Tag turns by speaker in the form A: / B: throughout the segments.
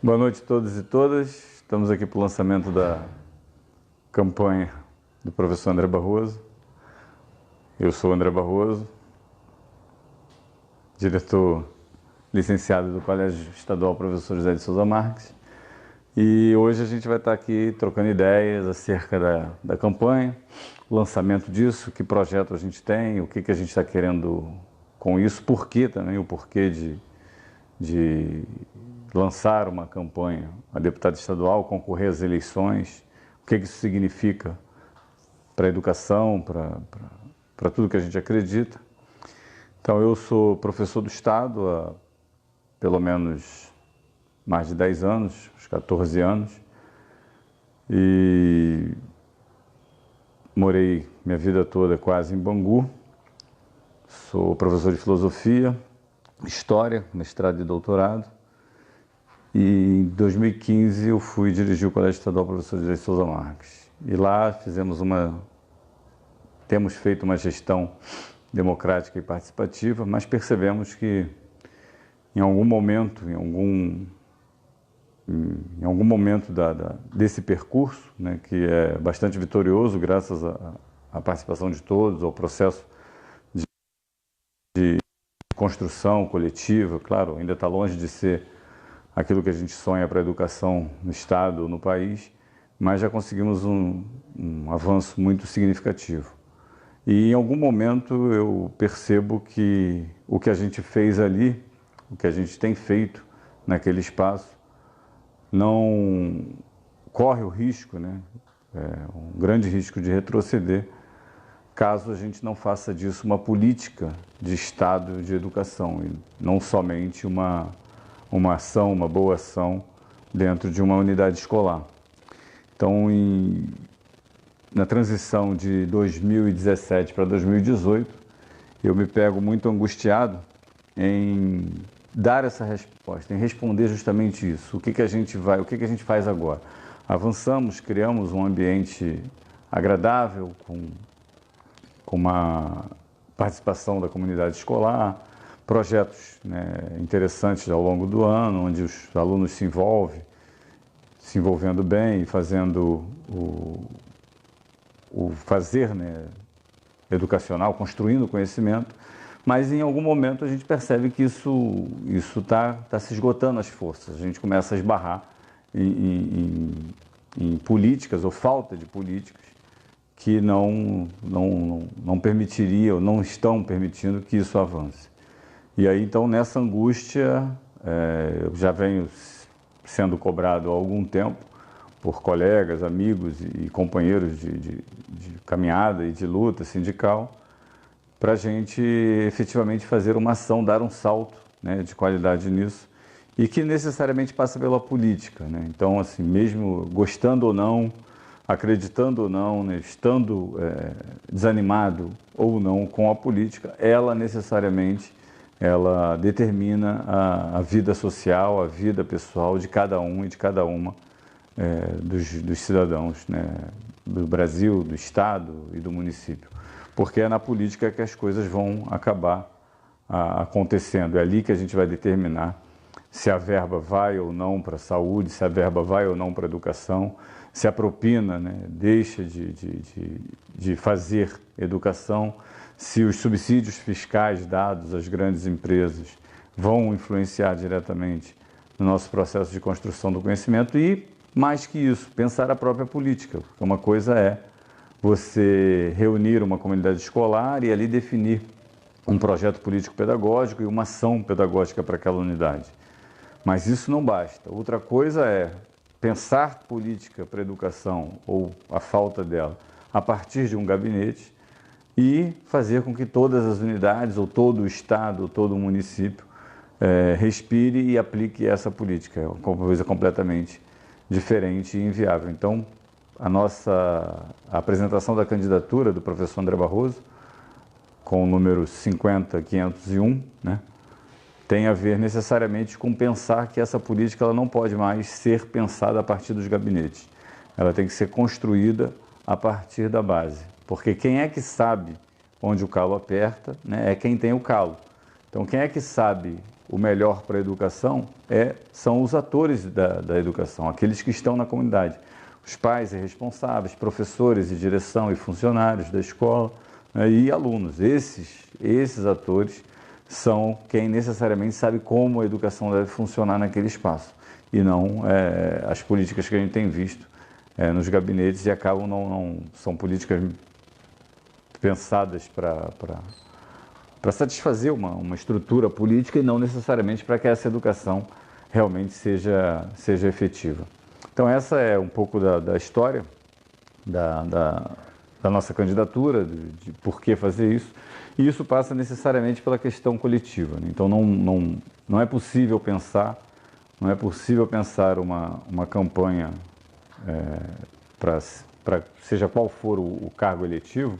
A: Boa noite a todos e todas. Estamos aqui para o lançamento da campanha do professor André Barroso. Eu sou André Barroso, diretor licenciado do Colégio Estadual Professor José de Souza Marques. E hoje a gente vai estar aqui trocando ideias acerca da campanha, o lançamento disso, que projeto a gente tem, o que a gente está querendo com isso, por que também, o porquê de lançar uma campanha a deputado estadual, concorrer às eleições, o que isso significa para a educação, para tudo que a gente acredita. Então, eu sou professor do Estado há pelo menos mais de 10 anos, uns 14 anos, e morei minha vida toda quase em Bangu. Sou professor de filosofia, história, mestrado e doutorado. E em 2015 eu fui dirigir o Colégio Estadual Professor José de Souza Marques. E lá temos feito uma gestão democrática e participativa, mas percebemos que em algum momento, desse percurso, né, que é bastante vitorioso graças à participação de todos, ao processo de construção coletiva, claro, ainda está longe de ser aquilo que a gente sonha para a educação no Estado ou no país, mas já conseguimos um avanço muito significativo. E em algum momento eu percebo que o que a gente fez ali, o que a gente tem feito naquele espaço, não corre o risco, né? Um grande risco de retroceder, caso a gente não faça disso uma política de Estado de educação, e não somente uma ação, uma boa ação dentro de uma unidade escolar. Então, na transição de 2017 para 2018, eu me pego muito angustiado em dar essa resposta, em responder justamente isso. O que a gente faz agora? Avançamos, criamos um ambiente agradável, com uma participação da comunidade escolar, projetos, né, interessantes ao longo do ano, onde os alunos se envolvendo bem, fazendo o fazer, né, educacional, construindo conhecimento, mas em algum momento a gente percebe que isso está se esgotando as forças. A gente começa a esbarrar em políticas ou falta de políticas que não permitiriam, não estão permitindo que isso avance. E aí, então, nessa angústia, eu já venho sendo cobrado há algum tempo por colegas, amigos e companheiros de caminhada e de luta sindical, para a gente efetivamente fazer uma ação, dar um salto, né, de qualidade nisso, e que necessariamente passa pela política, né? Então, assim, mesmo gostando ou não, acreditando ou não, né, estando desanimado ou não com a política, ela necessariamente determina a vida social, a vida pessoal de cada um e de cada uma dos cidadãos, né, do Brasil, do Estado e do município. Porque é na política que as coisas vão acabar acontecendo. É ali que a gente vai determinar se a verba vai ou não para a saúde, se a verba vai ou não para a educação, se a propina, né, deixa de fazer educação, se os subsídios fiscais dados às grandes empresas vão influenciar diretamente no nosso processo de construção do conhecimento e, mais que isso, pensar a própria política. Uma coisa é você reunir uma comunidade escolar e ali definir um projeto político-pedagógico e uma ação pedagógica para aquela unidade. Mas isso não basta. Outra coisa é pensar política para a educação ou a falta dela a partir de um gabinete e fazer com que todas as unidades, ou todo o Estado, ou todo o município, respire e aplique essa política. É uma coisa completamente diferente e inviável. Então, a apresentação da candidatura do professor André Barroso, com o número 50501, né, tem a ver necessariamente com pensar que essa política ela não pode mais ser pensada a partir dos gabinetes. Ela tem que ser construída a partir da base. Porque quem é que sabe onde o calo aperta, né, é quem tem o calo. Então, quem é que sabe o melhor para a educação são os atores da educação, aqueles que estão na comunidade. Os pais e responsáveis, professores e direção e funcionários da escola, né, e alunos. Esses atores são quem necessariamente sabe como a educação deve funcionar naquele espaço, e não as políticas que a gente tem visto nos gabinetes, e acabam não são políticas pensadas para satisfazer uma estrutura política e não necessariamente para que essa educação realmente seja efetiva. Então essa é um pouco da história da nossa candidatura, de por que fazer isso, e isso passa necessariamente pela questão coletiva, né? Então não é possível pensar uma campanha para seja qual for o cargo eletivo,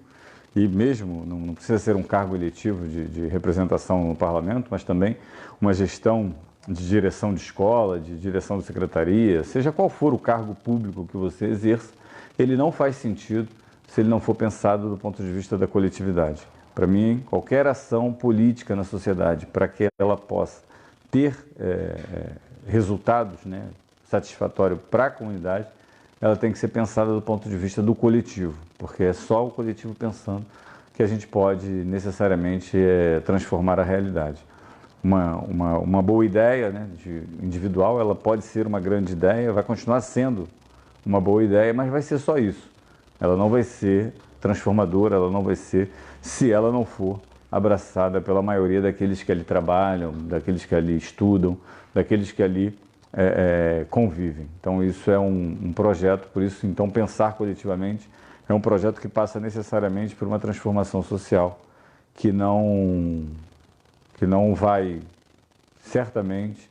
A: e mesmo não precisa ser um cargo eletivo de representação no parlamento, mas também uma gestão de direção de escola, de direção de secretaria, seja qual for o cargo público que você exerça, ele não faz sentido se ele não for pensado do ponto de vista da coletividade. Para mim, qualquer ação política na sociedade, para que ela possa ter resultados, né, satisfatórios para a comunidade, ela tem que ser pensada do ponto de vista do coletivo, porque é só o coletivo pensando que a gente pode necessariamente transformar a realidade. Uma boa ideia, né, individual, ela pode ser uma grande ideia, vai continuar sendo uma boa ideia, mas vai ser só isso. Ela não vai ser transformadora, ela não vai ser, se ela não for abraçada pela maioria daqueles que ali trabalham, daqueles que ali estudam, daqueles que ali convivem. Então isso é um projeto, por isso então pensar coletivamente é um projeto que passa necessariamente por uma transformação social que não vai, certamente,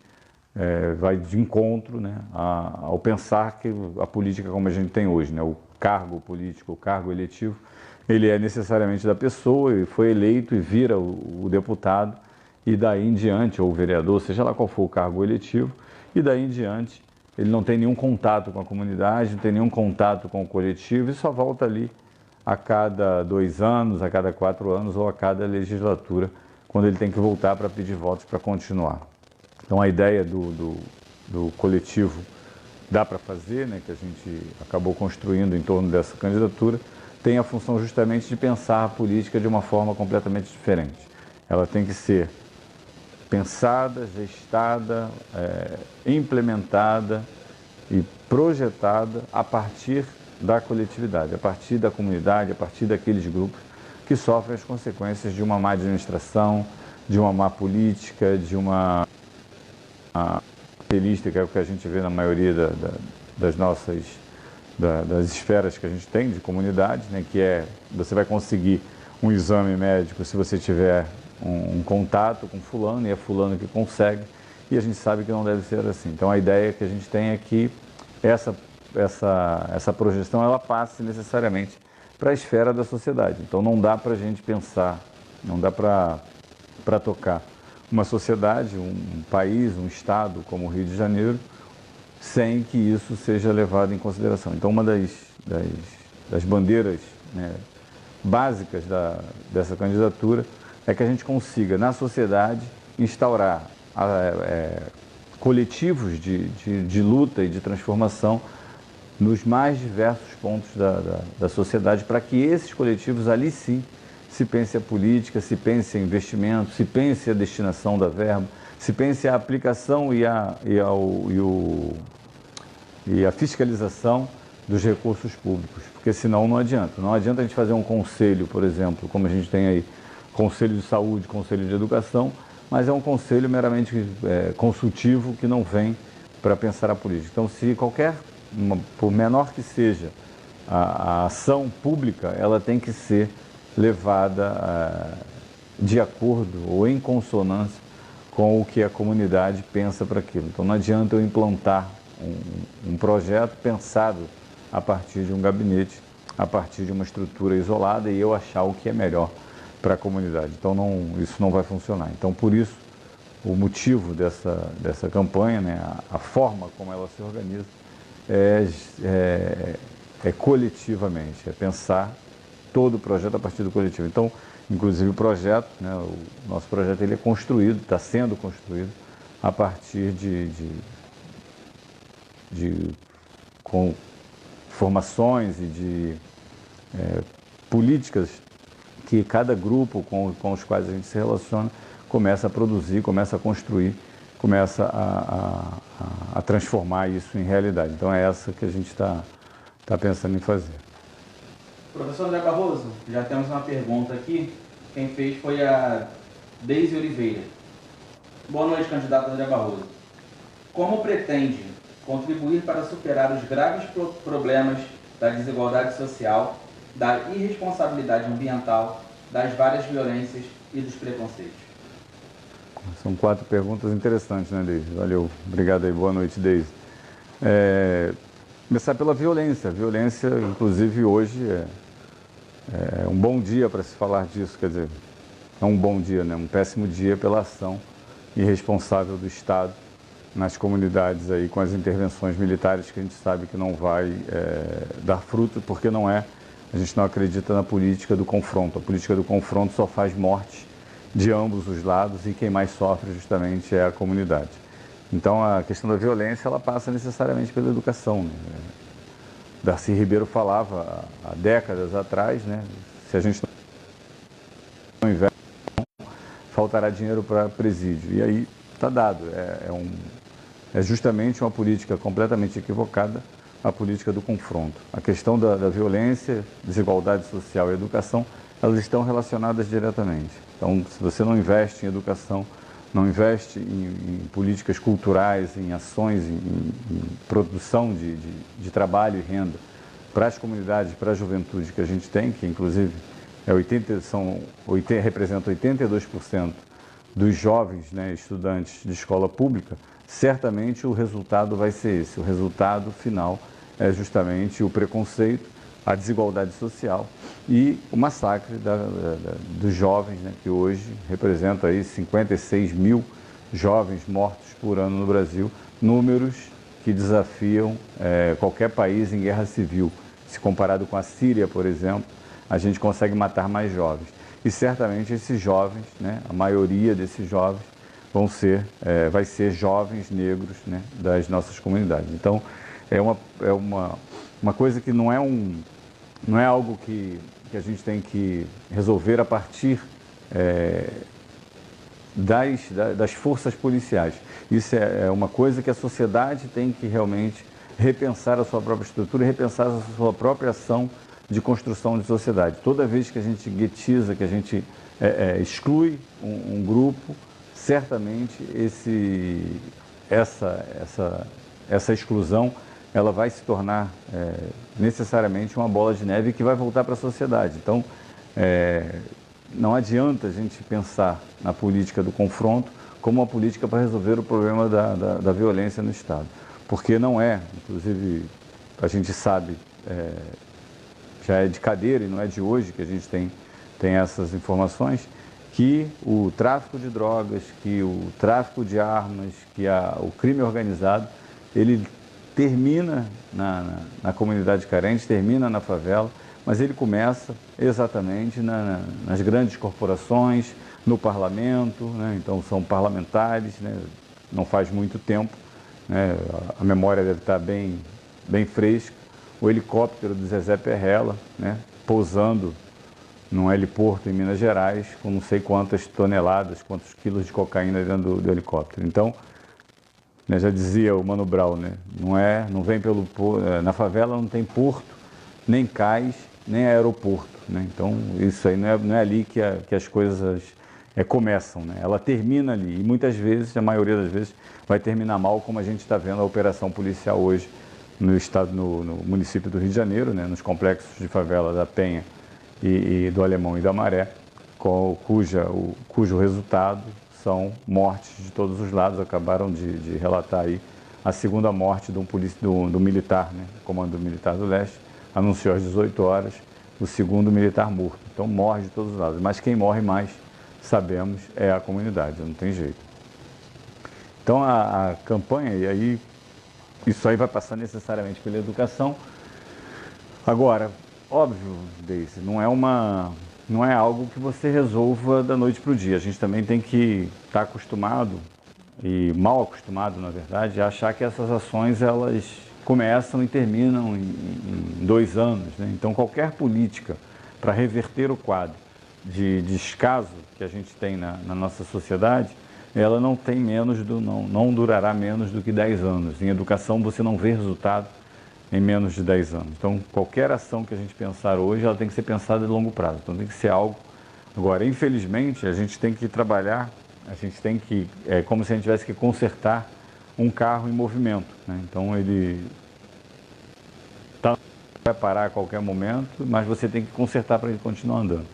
A: vai de encontro, né, ao pensar que a política como a gente tem hoje, né, o cargo político, o cargo eletivo, ele é necessariamente da pessoa, e foi eleito e vira o deputado, e daí em diante, ou o vereador, seja lá qual for o cargo eletivo, e daí em diante ele não tem nenhum contato com a comunidade, não tem nenhum contato com o coletivo, e só volta ali a cada 2 anos, a cada 4 anos ou a cada legislatura, quando ele tem que voltar para pedir votos para continuar. Então a ideia do coletivo dá para fazer, né, que a gente acabou construindo em torno dessa candidatura, tem a função justamente de pensar a política de uma forma completamente diferente. Ela tem que ser pensada, gestada, implementada e projetada a partir da coletividade, a partir da comunidade, a partir daqueles grupos que sofrem as consequências de uma má administração, de uma má política, de uma característica, que é o que a gente vê na maioria das esferas que a gente tem de comunidade, né, que você vai conseguir um exame médico se você tiver um contato com fulano, e é fulano que consegue, e a gente sabe que não deve ser assim. Então a ideia que a gente tem é que essa projeção ela passe necessariamente para a esfera da sociedade. Então não dá para a gente pensar, não dá para tocar uma sociedade, um país, um estado como o Rio de Janeiro, sem que isso seja levado em consideração. Então uma das bandeiras, né, básicas dessa candidatura é que a gente consiga, na sociedade, instaurar coletivos de luta e de transformação nos mais diversos pontos da sociedade, para que esses coletivos, ali sim, se pense a política, se pense em investimento, se pense a destinação da verba, se pense a aplicação e a fiscalização dos recursos públicos, porque senão não adianta. Não adianta a gente fazer um conselho, por exemplo, como a gente tem aí, Conselho de Saúde, Conselho de Educação, mas é um conselho meramente consultivo que não vem para pensar a política. Então, se por menor que seja a ação pública, ela tem que ser levada de acordo ou em consonância com o que a comunidade pensa para aquilo. Então, não adianta eu implantar um projeto pensado a partir de um gabinete, a partir de uma estrutura isolada, e eu achar o que é melhor para a comunidade. Então isso não vai funcionar. Então por isso o motivo dessa campanha, né, a forma como ela se organiza é coletivamente, é pensar todo o projeto a partir do coletivo. Então Inclusive o projeto, né, o nosso projeto ele é construído, está sendo construído a partir com formações e de políticas que cada grupo com os quais a gente se relaciona começa a produzir, começa a construir, começa a transformar isso em realidade. Então é essa que a gente está pensando em fazer.
B: Professor André Barroso, já temos uma pergunta aqui. Quem fez foi a Deise Oliveira. Boa noite, candidato André Barroso. Como pretende contribuir para superar os graves problemas da desigualdade social, da irresponsabilidade ambiental, das várias violências e dos preconceitos?
A: São 4 perguntas interessantes, né, Deise? Valeu. Obrigado aí. Boa noite, Deise. Começar pela violência. A violência, inclusive, hoje é um bom dia para se falar disso. Quer dizer, não um bom dia, né? Um péssimo dia pela ação irresponsável do Estado nas comunidades aí, com as intervenções militares que a gente sabe que não vai dar fruto, porque a gente não acredita na política do confronto. A política do confronto só faz morte de ambos os lados e quem mais sofre justamente é a comunidade. Então a questão da violência ela passa necessariamente pela educação, né? Darcy Ribeiro falava há décadas atrás, né? Se a gente não investe, faltará dinheiro para presídio. E aí está dado, é justamente uma política completamente equivocada, a política do confronto. A questão da violência, desigualdade social e educação, elas estão relacionadas diretamente. Então, se você não investe em educação, não investe em políticas culturais, em ações, em produção de trabalho e renda para as comunidades, para a juventude que a gente tem, que inclusive representa 82% dos jovens, né, estudantes de escola pública, certamente o resultado vai ser esse. O resultado final é justamente o preconceito, a desigualdade social e o massacre dos jovens, né, que hoje representa aí 56 mil jovens mortos por ano no Brasil, números que desafiam qualquer país em guerra civil. Se comparado com a Síria, por exemplo, a gente consegue matar mais jovens. E certamente esses jovens, né, a maioria desses jovens, vai ser jovens negros, né, das nossas comunidades. Então, é uma coisa que não é algo que a gente tem que resolver a partir das forças policiais. Isso é uma coisa que a sociedade tem que realmente repensar a sua própria estrutura e repensar a sua própria ação de construção de sociedade. Toda vez que a gente guetiza, que a gente exclui um grupo, certamente essa exclusão ela vai se tornar necessariamente uma bola de neve que vai voltar para a sociedade. Então, não adianta a gente pensar na política do confronto como uma política para resolver o problema da violência no Estado. Porque não inclusive a gente sabe, já é de cadeira e não é de hoje que a gente tem essas informações, que o tráfico de drogas, que o tráfico de armas, que o crime organizado, ele termina na comunidade carente, termina na favela, mas ele começa exatamente nas grandes corporações, no parlamento, né? Então são parlamentares, né? Não faz muito tempo, né? A memória deve estar bem fresca, o helicóptero do Zezé Perrella, né? Pousando num heliporto em Minas Gerais, com não sei quantas toneladas, quantos quilos de cocaína dentro do helicóptero. Então, né, já dizia o Mano Brown, né? Não vem na favela não tem porto, nem cais, nem aeroporto, né? Então, isso aí não é ali que as coisas começam, né? Ela termina ali e muitas vezes, a maioria das vezes, vai terminar mal, como a gente está vendo a operação policial hoje no município do Rio de Janeiro, né? Nos complexos de favela da Penha e do Alemão e da Maré, cujo resultado são mortes de todos os lados. Acabaram de relatar aí a segunda morte do militar, né? Comando Militar do Leste, anunciou às 18 horas o segundo militar morto. Então morre de todos os lados, mas quem morre mais, sabemos, é a comunidade, não tem jeito. Então a campanha, e aí isso aí vai passar necessariamente pela educação. Agora, óbvio, Deise, não é uma não é algo que você resolva da noite para o dia. A gente também tem que estar acostumado, e mal acostumado, na verdade, a achar que essas ações elas começam e terminam em 2 anos, né? Então, qualquer política para reverter o quadro de descaso que a gente tem na nossa sociedade, ela não tem não durará menos do que 10 anos. Em educação, você não vê resultado em menos de 10 anos. Então, qualquer ação que a gente pensar hoje, ela tem que ser pensada de longo prazo. Então, tem que ser algo... Agora, infelizmente, a gente tem que trabalhar, a gente tem que... É como se a gente tivesse que consertar um carro em movimento, né? Então, ele vai parar a qualquer momento, mas você tem que consertar para ele continuar andando.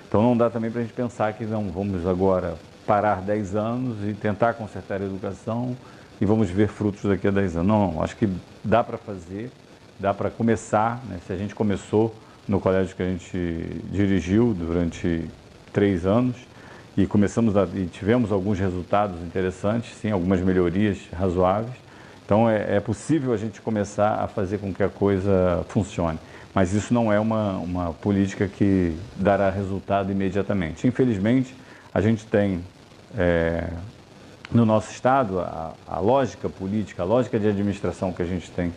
A: Então, não dá também para a gente pensar que não vamos agora parar 10 anos e tentar consertar a educação e vamos ver frutos daqui a 10 anos. Não, acho que dá para fazer, dá para começar, né? Se a gente começou no colégio que a gente dirigiu durante 3 anos e e tivemos alguns resultados interessantes, sim, algumas melhorias razoáveis. Então é possível a gente começar a fazer com que a coisa funcione, mas isso não é uma política que dará resultado imediatamente. Infelizmente, a gente tem no nosso estado a lógica política, a lógica de administração que a gente tem,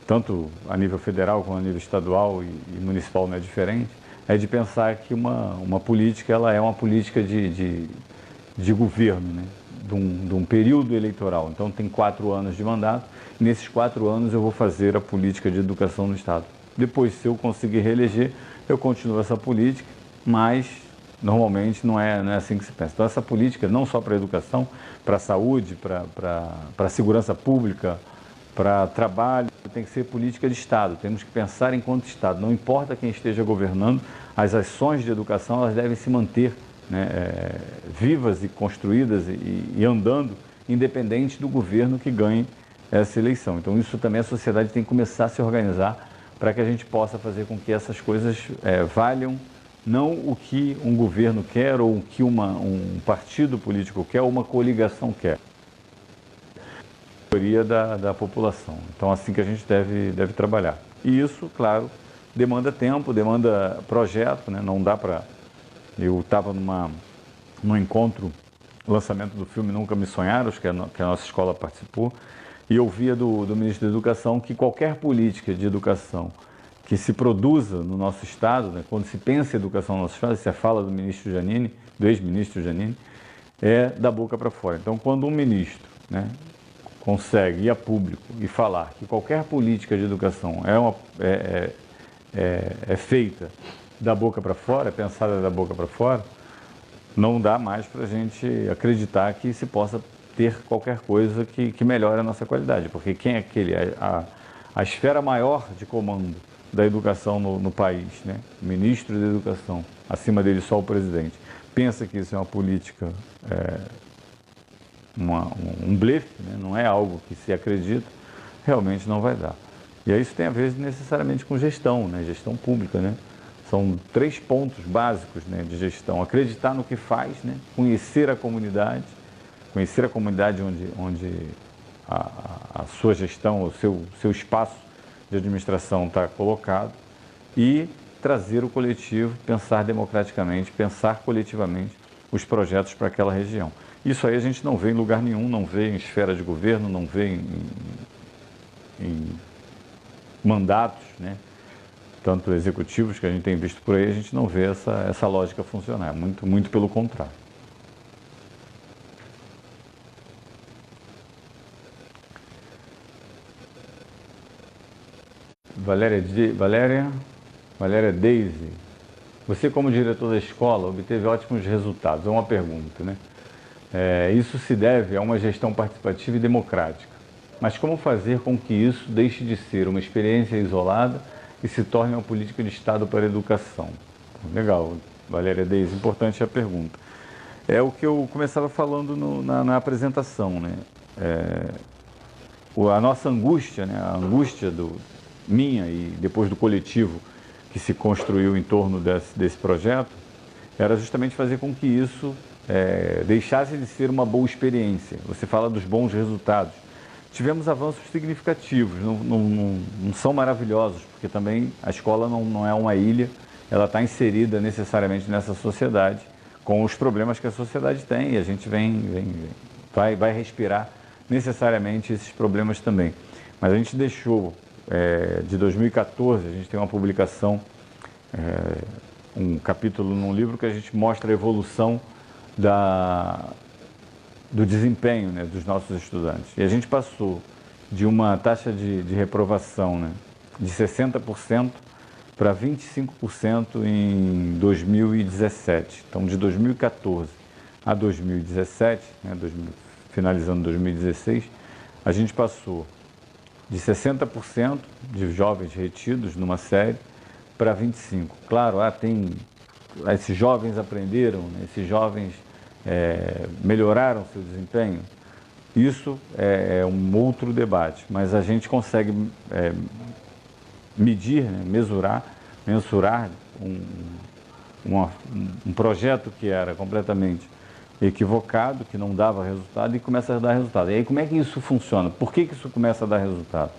A: tanto a nível federal como a nível estadual e municipal não é diferente, é de pensar que uma política ela é uma política de governo, né? De um período eleitoral. Então tem 4 anos de mandato, e nesses 4 anos eu vou fazer a política de educação no estado. Depois, se eu conseguir reeleger, eu continuo essa política, mas normalmente não é assim que se pensa. Então essa política, não só para a educação, para a saúde, para a segurança pública, para trabalho, tem que ser política de Estado. Temos que pensar enquanto Estado. Não importa quem esteja governando, as ações de educação elas devem se manter, né, vivas e construídas e andando, independente do governo que ganhe essa eleição. Então isso também a sociedade tem que começar a se organizar para que a gente possa fazer com que essas coisas valham não o que um governo quer ou o que um partido político quer ou uma coligação quer. A maioria da população. Então assim que a gente deve trabalhar. E isso, claro, demanda tempo, demanda projeto, né? Não dá para... Eu estava num encontro, lançamento do filme Nunca Me Sonharam, que a nossa escola participou, e eu via do ministro da Educação que qualquer política de educação que se produza no nosso Estado, né, quando se pensa em educação no nosso Estado, isso é fala do ministro Giannini, do ex-ministro Giannini, é da boca para fora. Então, quando um ministro, né, consegue ir a público e falar que qualquer política de educação é feita da boca para fora, é pensada da boca para fora, não dá mais para a gente acreditar que se possa ter qualquer coisa que melhore a nossa qualidade, porque quem é a esfera maior de comando da educação no país, né? O ministro da Educação, acima dele só o presidente, pensa que isso é uma política, um blefe, né? Não é algo que se acredita, realmente não vai dar. E aí isso tem a ver necessariamente com gestão, né? Gestão pública, né? São 3 pontos básicos, né, de gestão. Acreditar no que faz, né? Conhecer a comunidade onde a sua gestão, o seu espaço de administração está colocado e trazer o coletivo, pensar democraticamente, pensar coletivamente os projetos para aquela região. Isso aí a gente não vê em lugar nenhum, não vê em esfera de governo, não vê em mandatos, né? Tanto executivos que a gente tem visto por aí, a gente não vê essa lógica funcionar, muito pelo contrário. Valéria Daisy, você como diretor da escola obteve ótimos resultados, é uma pergunta, né? Isso se deve a uma gestão participativa e democrática, mas como fazer com que isso deixe de ser uma experiência isolada e se torne uma política de Estado para a educação? Legal, Valéria Daisy, importante a pergunta. É o que eu começava falando na apresentação, né? A nossa angústia, né? A angústia minha e depois do coletivo que se construiu em torno desse projeto, era justamente fazer com que isso deixasse de ser uma boa experiência. Você fala dos bons resultados. Tivemos avanços significativos, não são maravilhosos, porque também a escola não é uma ilha ela está inserida necessariamente nessa sociedade, com os problemas que a sociedade tem, e a gente vai respirar necessariamente esses problemas também. Mas a gente deixou, de 2014, a gente tem uma publicação, um capítulo num livro que a gente mostra a evolução do desempenho, né, dos nossos estudantes. E a gente passou de uma taxa de reprovação, né, de 60% para 25% em 2017. Então, de 2014 a 2017, né, finalizando 2016, a gente passou de 60% de jovens retidos numa série para 25%. Claro, esses jovens aprenderam, né, esses jovens melhoraram seu desempenho. Isso é um outro debate, mas a gente consegue medir, né, mensurar um projeto que era completamente equivocado, que não dava resultado, e começa a dar resultado. E aí como é que isso funciona? Por que isso começa a dar resultado?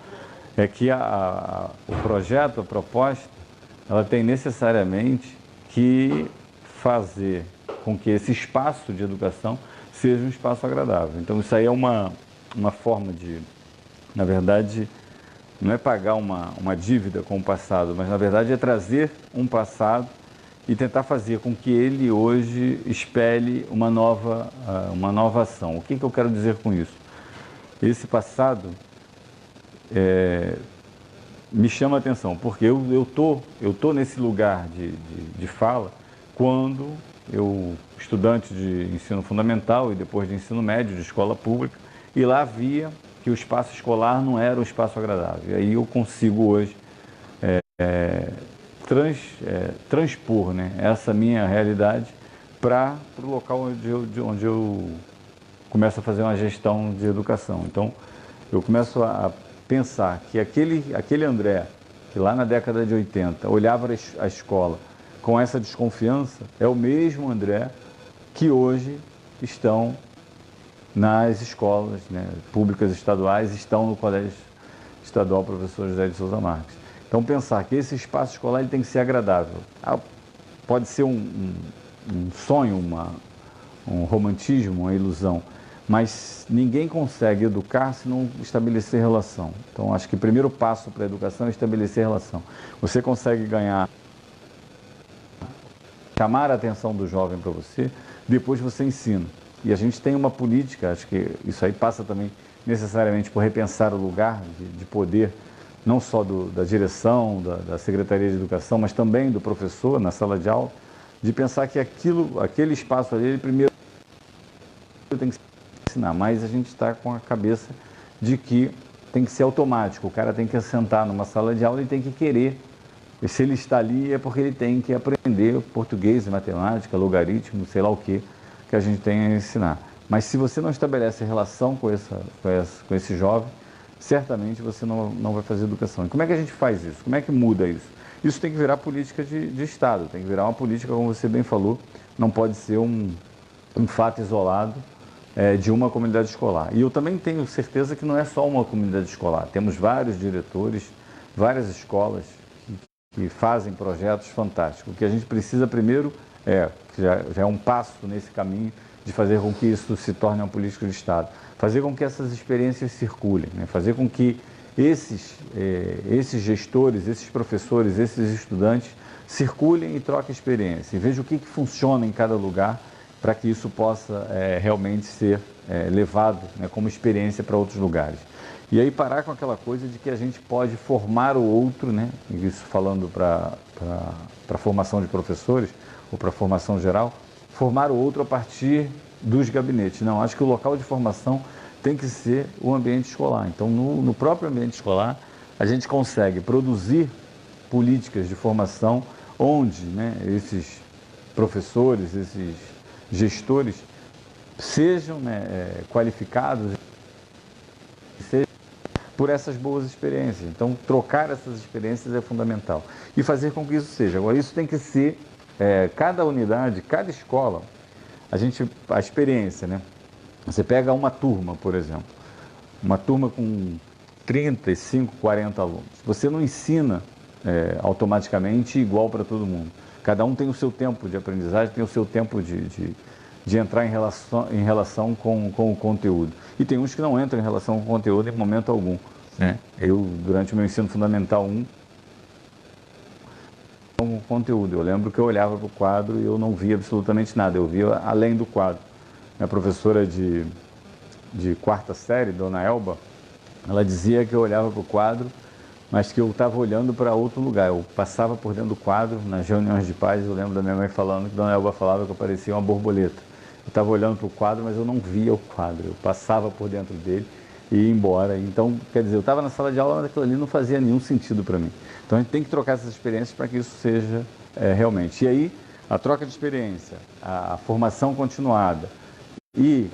A: É que o projeto, a proposta, ela tem necessariamente que fazer com que esse espaço de educação seja um espaço agradável. Então isso aí é uma forma de, na verdade, não é pagar uma dívida com o passado, mas na verdade é trazer um passado e tentar fazer com que ele hoje espelhe uma nova ação. O que eu quero dizer com isso? Esse passado me chama a atenção, porque eu tô nesse lugar de fala quando eu, estudante de ensino fundamental e depois de ensino médio, de escola pública, e lá via que o espaço escolar não era um espaço agradável. E aí eu consigo hoje transpor, né, essa minha realidade para o local onde eu começo a fazer uma gestão de educação. Então, eu começo a pensar que aquele André, que lá na década de 80 olhava a escola com essa desconfiança, é o mesmo André que hoje estão nas escolas, né, públicas estaduais, estão no Colégio Estadual Professor José de Souza Marques. Então, pensar que esse espaço escolar ele tem que ser agradável. Pode ser um sonho, um romantismo, uma ilusão, mas ninguém consegue educar se não estabelecer relação. Então, acho que o primeiro passo para a educação é estabelecer relação. Você consegue chamar a atenção do jovem para você, depois você ensina. E a gente tem uma política, acho que isso aí passa também necessariamente por repensar o lugar de poder, não só da direção, da Secretaria de Educação, mas também do professor na sala de aula, de pensar que aquele espaço ali, ele primeiro tem que ensinar, mas a gente está com a cabeça de que tem que ser automático, o cara tem que sentar numa sala de aula e tem que querer. E se ele está ali é porque ele tem que aprender português, matemática, logaritmo, sei lá o que a gente tem a ensinar. Mas se você não estabelece relação com esse jovem, certamente você não vai fazer educação. E como é que a gente faz isso? Como é que muda isso? Isso tem que virar política de Estado, tem que virar uma política, como você bem falou, não pode ser um fato isolado de uma comunidade escolar. E eu também tenho certeza que não é só uma comunidade escolar. Temos vários diretores, várias escolas que fazem projetos fantásticos. O que a gente precisa primeiro já é um passo nesse caminho de fazer com que isso se torne uma política de Estado. Fazer com que essas experiências circulem, né? Fazer com que esses gestores, esses professores, esses estudantes circulem e troquem experiência. E vejam o que funciona em cada lugar para que isso possa realmente ser levado, né, como experiência para outros lugares. E aí parar com aquela coisa de que a gente pode formar o outro, né? Isso falando para a formação de professores, ou para a formação geral, formar o outro a partir dos gabinetes. Não, acho que o local de formação tem que ser o ambiente escolar. Então, no próprio ambiente escolar, a gente consegue produzir políticas de formação onde, né, esses professores, esses gestores sejam, né, qualificados por essas boas experiências. Então, trocar essas experiências é fundamental. E fazer com que isso seja. Agora, isso tem que ser, cada unidade, cada escola, a experiência, né? Você pega uma turma, por exemplo, uma turma com 35, 40 alunos. Você não ensina automaticamente igual para todo mundo. Cada um tem o seu tempo de aprendizagem, tem o seu tempo de entrar em relação com o conteúdo. E tem uns que não entram em relação com o conteúdo em momento algum, né? Eu, durante o meu ensino fundamental 1, com o conteúdo, eu lembro que eu olhava para o quadro e eu não via absolutamente nada, eu via além do quadro. Minha professora de quarta série, Dona Elba, ela dizia que eu olhava para o quadro, mas que eu estava olhando para outro lugar. Eu passava por dentro do quadro, nas reuniões de pais, eu lembro da minha mãe falando que Dona Elba falava que eu parecia uma borboleta. Eu estava olhando para o quadro, mas eu não via o quadro, eu passava por dentro dele e ia embora. Então, quer dizer, eu estava na sala de aula, mas aquilo ali não fazia nenhum sentido para mim. Então a gente tem que trocar essas experiências para que isso seja realmente. E aí, a troca de experiência, a formação continuada e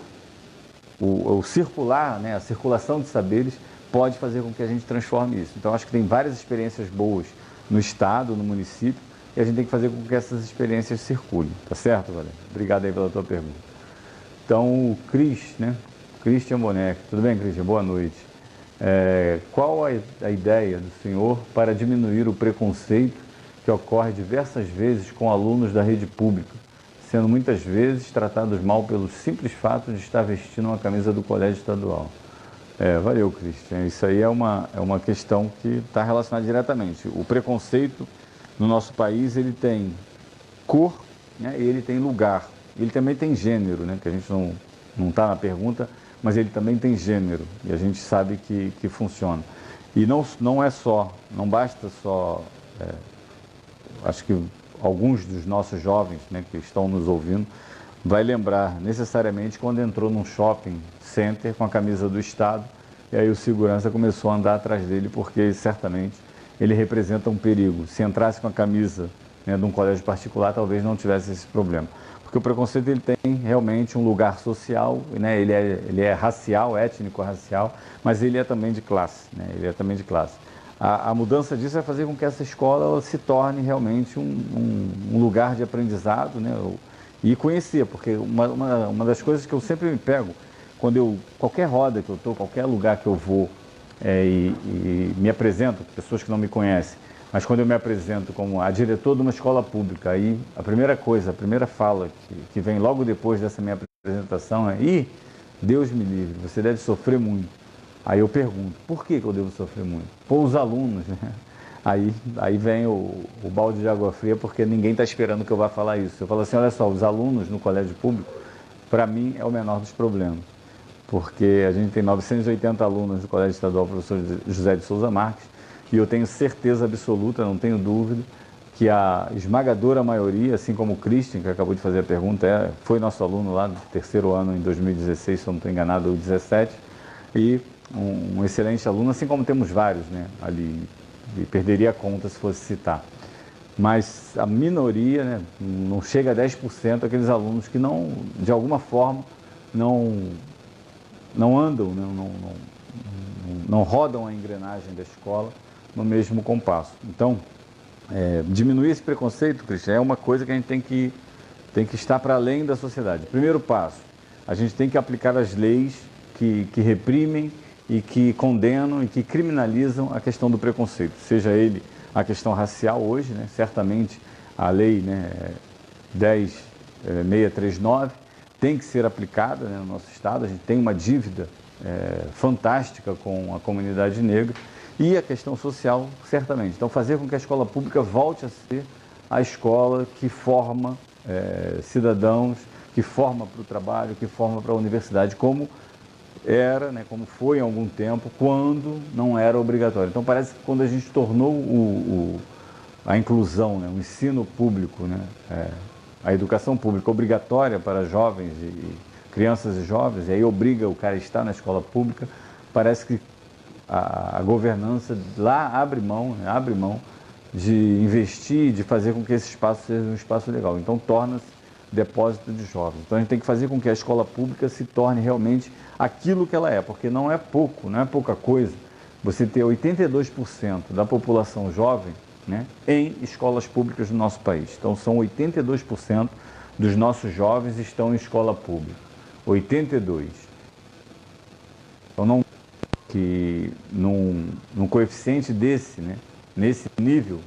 A: o circular, né, a circulação de saberes, pode fazer com que a gente transforme isso. Então, acho que tem várias experiências boas no estado, no município, e a gente tem que fazer com que essas experiências circulem. Tá certo, Valério? Obrigado aí pela tua pergunta. Então, o Cris, né? Christian Boneco. Tudo bem, Christian? Boa noite. Qual a ideia do senhor para diminuir o preconceito que ocorre diversas vezes com alunos da rede pública, sendo muitas vezes tratados mal pelo simples fato de estar vestindo uma camisa do colégio estadual? Valeu, Christian. Isso aí é uma questão que está relacionada diretamente. O preconceito no nosso país, ele tem cor, né, e ele tem lugar. Ele também tem gênero, né, que a gente não está na pergunta, mas ele também tem gênero, e a gente sabe que funciona. E não é só, não basta só, acho que alguns dos nossos jovens, né, que estão nos ouvindo, vai lembrar necessariamente quando entrou num shopping center com a camisa do Estado, e aí o segurança começou a andar atrás dele, porque certamente ele representa um perigo. Se entrasse com a camisa, né, de um colégio particular, talvez não tivesse esse problema. Porque o preconceito, ele tem realmente um lugar social, né, ele é racial, étnico-racial, mas ele é também de classe, né, ele é também de classe. A mudança disso vai fazer com que essa escola se torne realmente um lugar de aprendizado, né, e conhecer, porque uma das coisas que eu sempre me pego, qualquer roda que eu estou, qualquer lugar que eu vou e me apresento, pessoas que não me conhecem, mas quando eu me apresento como a diretor de uma escola pública, aí a primeira fala que vem logo depois dessa minha apresentação é: Deus me livre, você deve sofrer muito. Aí eu pergunto, por que eu devo sofrer muito? Pô, os alunos, né? Aí vem o balde de água fria, porque ninguém está esperando que eu vá falar isso. Eu falo assim: olha só, os alunos no colégio público, para mim, é o menor dos problemas. Porque a gente tem 980 alunos do Colégio Estadual Professor José de Souza Marques, e eu tenho certeza absoluta, não tenho dúvida, que a esmagadora maioria, assim como o Christian, que acabou de fazer a pergunta, foi nosso aluno lá do terceiro ano, em 2016, se eu não estou enganado, ou 2017, e um excelente aluno, assim como temos vários, né, ali, e perderia a conta se fosse citar. Mas a minoria, né, não chega a 10% aqueles alunos que não, de alguma forma, não andam, não rodam a engrenagem da escola no mesmo compasso. Então, diminuir esse preconceito, Cristian, é uma coisa que a gente tem que estar para além da sociedade. Primeiro passo, a gente tem que aplicar as leis que reprimem e que condenam e que criminalizam a questão do preconceito, seja ele a questão racial hoje, né? Certamente a lei, né, 10.639 tem que ser aplicada, né, no nosso estado. A gente tem uma dívida fantástica com a comunidade negra, e a questão social, certamente. Então, fazer com que a escola pública volte a ser a escola que forma cidadãos, que forma para o trabalho, que forma para a universidade, como era, né, como foi em algum tempo, quando não era obrigatório. Então, parece que quando a gente tornou a inclusão, né, o ensino público, né, a educação pública obrigatória para jovens e crianças e jovens, e aí obriga o cara a estar na escola pública, parece que a governança lá abre mão de investir, de fazer com que esse espaço seja um espaço legal. Então, torna-se depósito de jovens. Então, a gente tem que fazer com que a escola pública se torne realmente aquilo que ela é, porque não é pouca coisa você ter 82% da população jovem, né, em escolas públicas do nosso país. Então, são 82% dos nossos jovens estão em escola pública. 82%. Então, que num coeficiente desse, né, nesse nível,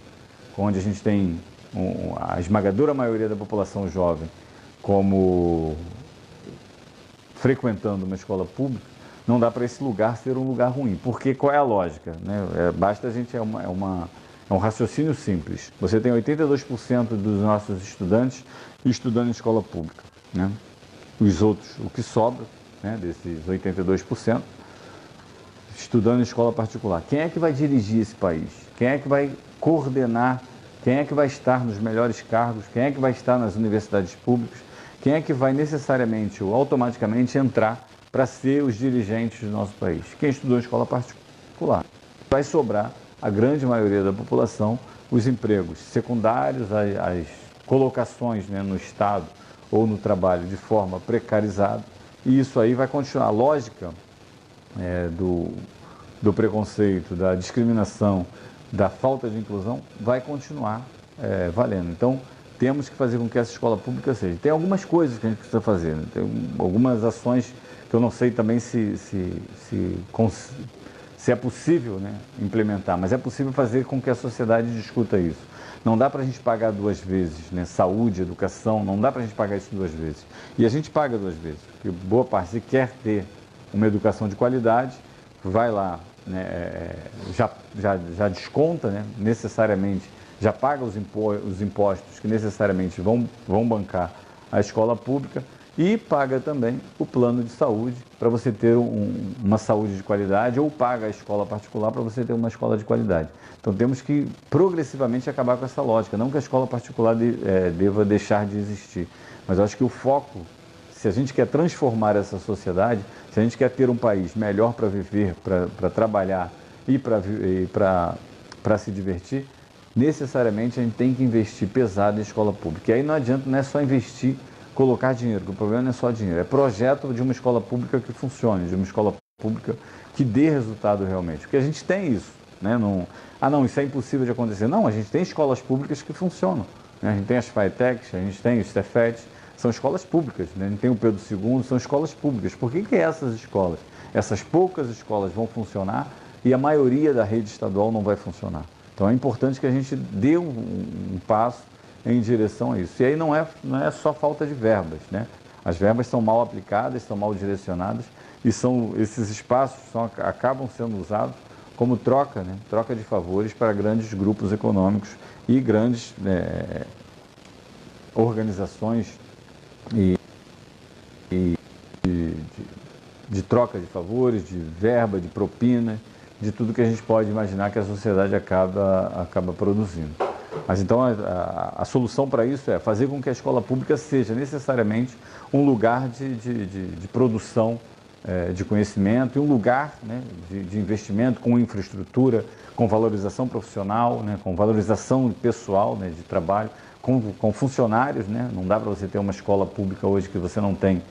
A: onde a gente tem a esmagadora maioria da população jovem como frequentando uma escola pública, não dá para esse lugar ser um lugar ruim. Porque qual é a lógica, né? Basta a gente, é um raciocínio simples. Você tem 82% dos nossos estudantes estudando em escola pública, né? Os outros, o que sobra, né, desses 82%, estudando em escola particular. Quem é que vai dirigir esse país? Quem é que vai coordenar? Quem é que vai estar nos melhores cargos? Quem é que vai estar nas universidades públicas? Quem é que vai necessariamente ou automaticamente entrar para ser os dirigentes do nosso país? Quem estudou em escola particular. Vai sobrar a grande maioria da população os empregos secundários, as colocações, né, no Estado ou no trabalho de forma precarizada, e isso aí vai continuar. A lógica do preconceito, da discriminação, da falta de inclusão vai continuar valendo. Então, temos que fazer com que essa escola pública seja. Tem algumas coisas que a gente precisa fazer, né? Tem algumas ações que eu não sei também se é possível, né, implementar, mas é possível fazer com que a sociedade discuta isso. Não dá para a gente pagar duas vezes, né? Saúde, educação, não dá para a gente pagar isso duas vezes. E a gente paga duas vezes, porque boa parte, se quer ter uma educação de qualidade, vai lá, né, já desconta, né, necessariamente, já paga os impostos que necessariamente vão bancar a escola pública e paga também o plano de saúde para você ter uma saúde de qualidade, ou paga a escola particular para você ter uma escola de qualidade. Então temos que progressivamente acabar com essa lógica, não que a escola particular deva deixar de existir, mas eu acho que o foco, se a gente quer transformar essa sociedade, se a gente quer ter um país melhor para viver, para trabalhar e para se divertir, necessariamente a gente tem que investir pesado em escola pública. E aí não adianta, não é só investir, colocar dinheiro, porque o problema não é só dinheiro, é projeto de uma escola pública que funcione, de uma escola pública que dê resultado realmente. Porque a gente tem isso, né? Não, isso é impossível de acontecer. Não, a gente tem escolas públicas que funcionam, né? A gente tem as FATECs, a gente tem os Cefetes, são escolas públicas, né? A gente tem o Pedro II, são escolas públicas. Por que essas escolas, essas poucas escolas vão funcionar e a maioria da rede estadual não vai funcionar? Então é importante que a gente dê um passo em direção a isso. E aí não é só falta de verbas, né? As verbas são mal aplicadas, são mal direcionadas, e esses espaços acabam sendo usados como troca, né? Troca de favores para grandes grupos econômicos e grandes organizações de troca de favores, de verba, de propina, de tudo que a gente pode imaginar que a sociedade acaba produzindo. Mas então a solução para isso é fazer com que a escola pública seja necessariamente um lugar de produção de conhecimento e um lugar, né, de investimento com infraestrutura, com valorização profissional, né, com valorização pessoal, né, de trabalho, com funcionários, né? Não dá para você ter uma escola pública hoje que você não tem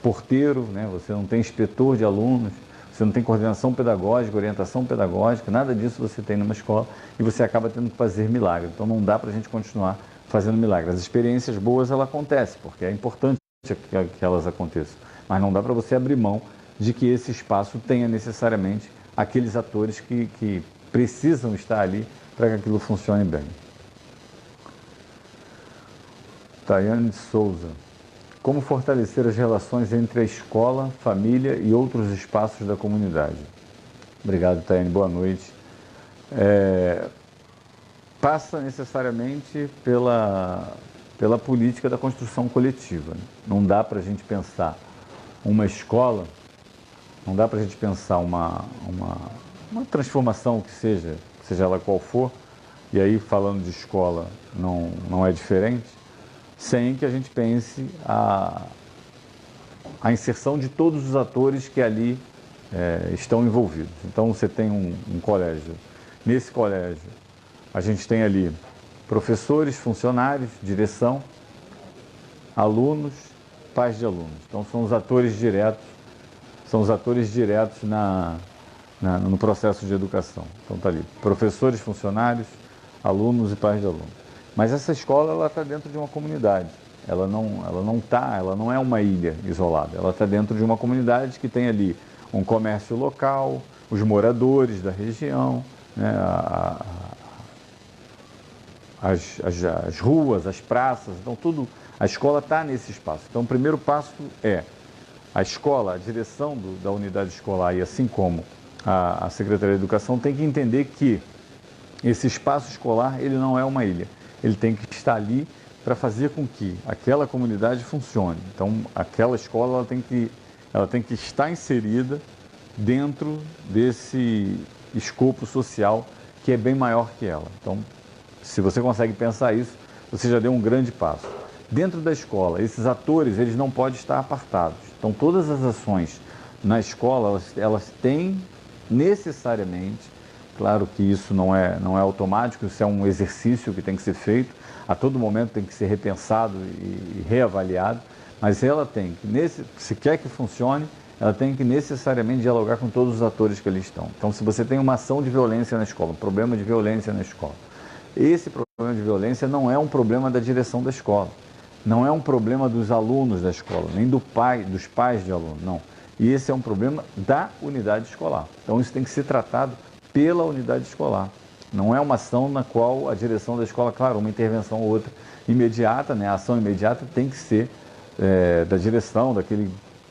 A: porteiro, né? Você não tem inspetor de alunos, você não tem coordenação pedagógica, orientação pedagógica, nada disso você tem numa escola, e você acaba tendo que fazer milagre. Então não dá para a gente continuar fazendo milagre. As experiências boas, elas acontecem, porque é importante que elas aconteçam, mas não dá para você abrir mão de que esse espaço tenha necessariamente aqueles atores que precisam estar ali para que aquilo funcione bem. Tayane de Souza. Como fortalecer as relações entre a escola, família e outros espaços da comunidade? Obrigado, Tayane. Boa noite. Passa necessariamente pela política da construção coletiva. Não dá para a gente pensar uma escola, não dá para a gente pensar uma transformação que seja ela qual for, e aí falando de escola não é diferente, sem que a gente pense a inserção de todos os atores que ali estão envolvidos. Então você tem um colégio. Nesse colégio a gente tem ali professores, funcionários, direção, alunos, pais de alunos. Então são os atores diretos, no processo de educação. Então está ali, professores, funcionários, alunos e pais de alunos. Mas essa escola, ela está dentro de uma comunidade. Ela não é uma ilha isolada. Ela está dentro de uma comunidade que tem ali um comércio local, os moradores da região, né, as ruas, as praças, então tudo, a escola está nesse espaço. Então o primeiro passo é a escola, a direção da unidade escolar e assim como a Secretaria de Educação tem que entender que esse espaço escolar ele não é uma ilha, ele tem que estar ali para fazer com que aquela comunidade funcione. Então aquela escola ela tem que estar inserida dentro desse escopo social que é bem maior que ela. Então, se você consegue pensar isso, você já deu um grande passo. Dentro da escola, esses atores, eles não podem estar apartados. Então, todas as ações na escola, elas têm necessariamente, claro que isso não é automático, isso é um exercício que tem que ser feito, a todo momento tem que ser repensado e reavaliado, mas ela tem que, se quer que funcione, ela tem que necessariamente dialogar com todos os atores que ali estão. Então, se você tem uma ação de violência na escola, um problema de violência na escola, esse problema de violência não é um problema da direção da escola, não é um problema dos alunos da escola, nem dos pais de aluno, não. E esse é um problema da unidade escolar. Então, isso tem que ser tratado pela unidade escolar. Não é uma ação na qual a direção da escola, claro, uma intervenção ou outra imediata, né? A ação imediata tem que ser da direção,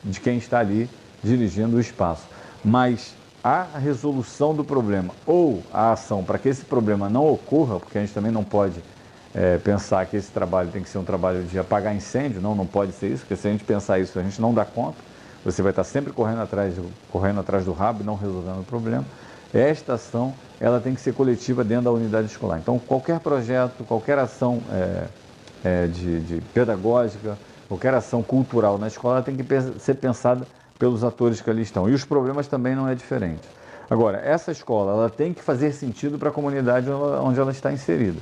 A: de quem está ali dirigindo o espaço. Mas a resolução do problema ou a ação para que esse problema não ocorra, porque a gente também não pode pensar que esse trabalho tem que ser um trabalho de apagar incêndio, não pode ser isso, porque se a gente pensar isso, a gente não dá conta, você vai estar sempre correndo atrás do rabo e não resolvendo o problema. Esta ação, ela tem que ser coletiva dentro da unidade escolar. Então, qualquer projeto, qualquer ação de pedagógica, qualquer ação cultural na escola tem que ser pensada pelos atores que ali estão. E os problemas também não é diferente. Agora, essa escola ela tem que fazer sentido para a comunidade onde ela está inserida.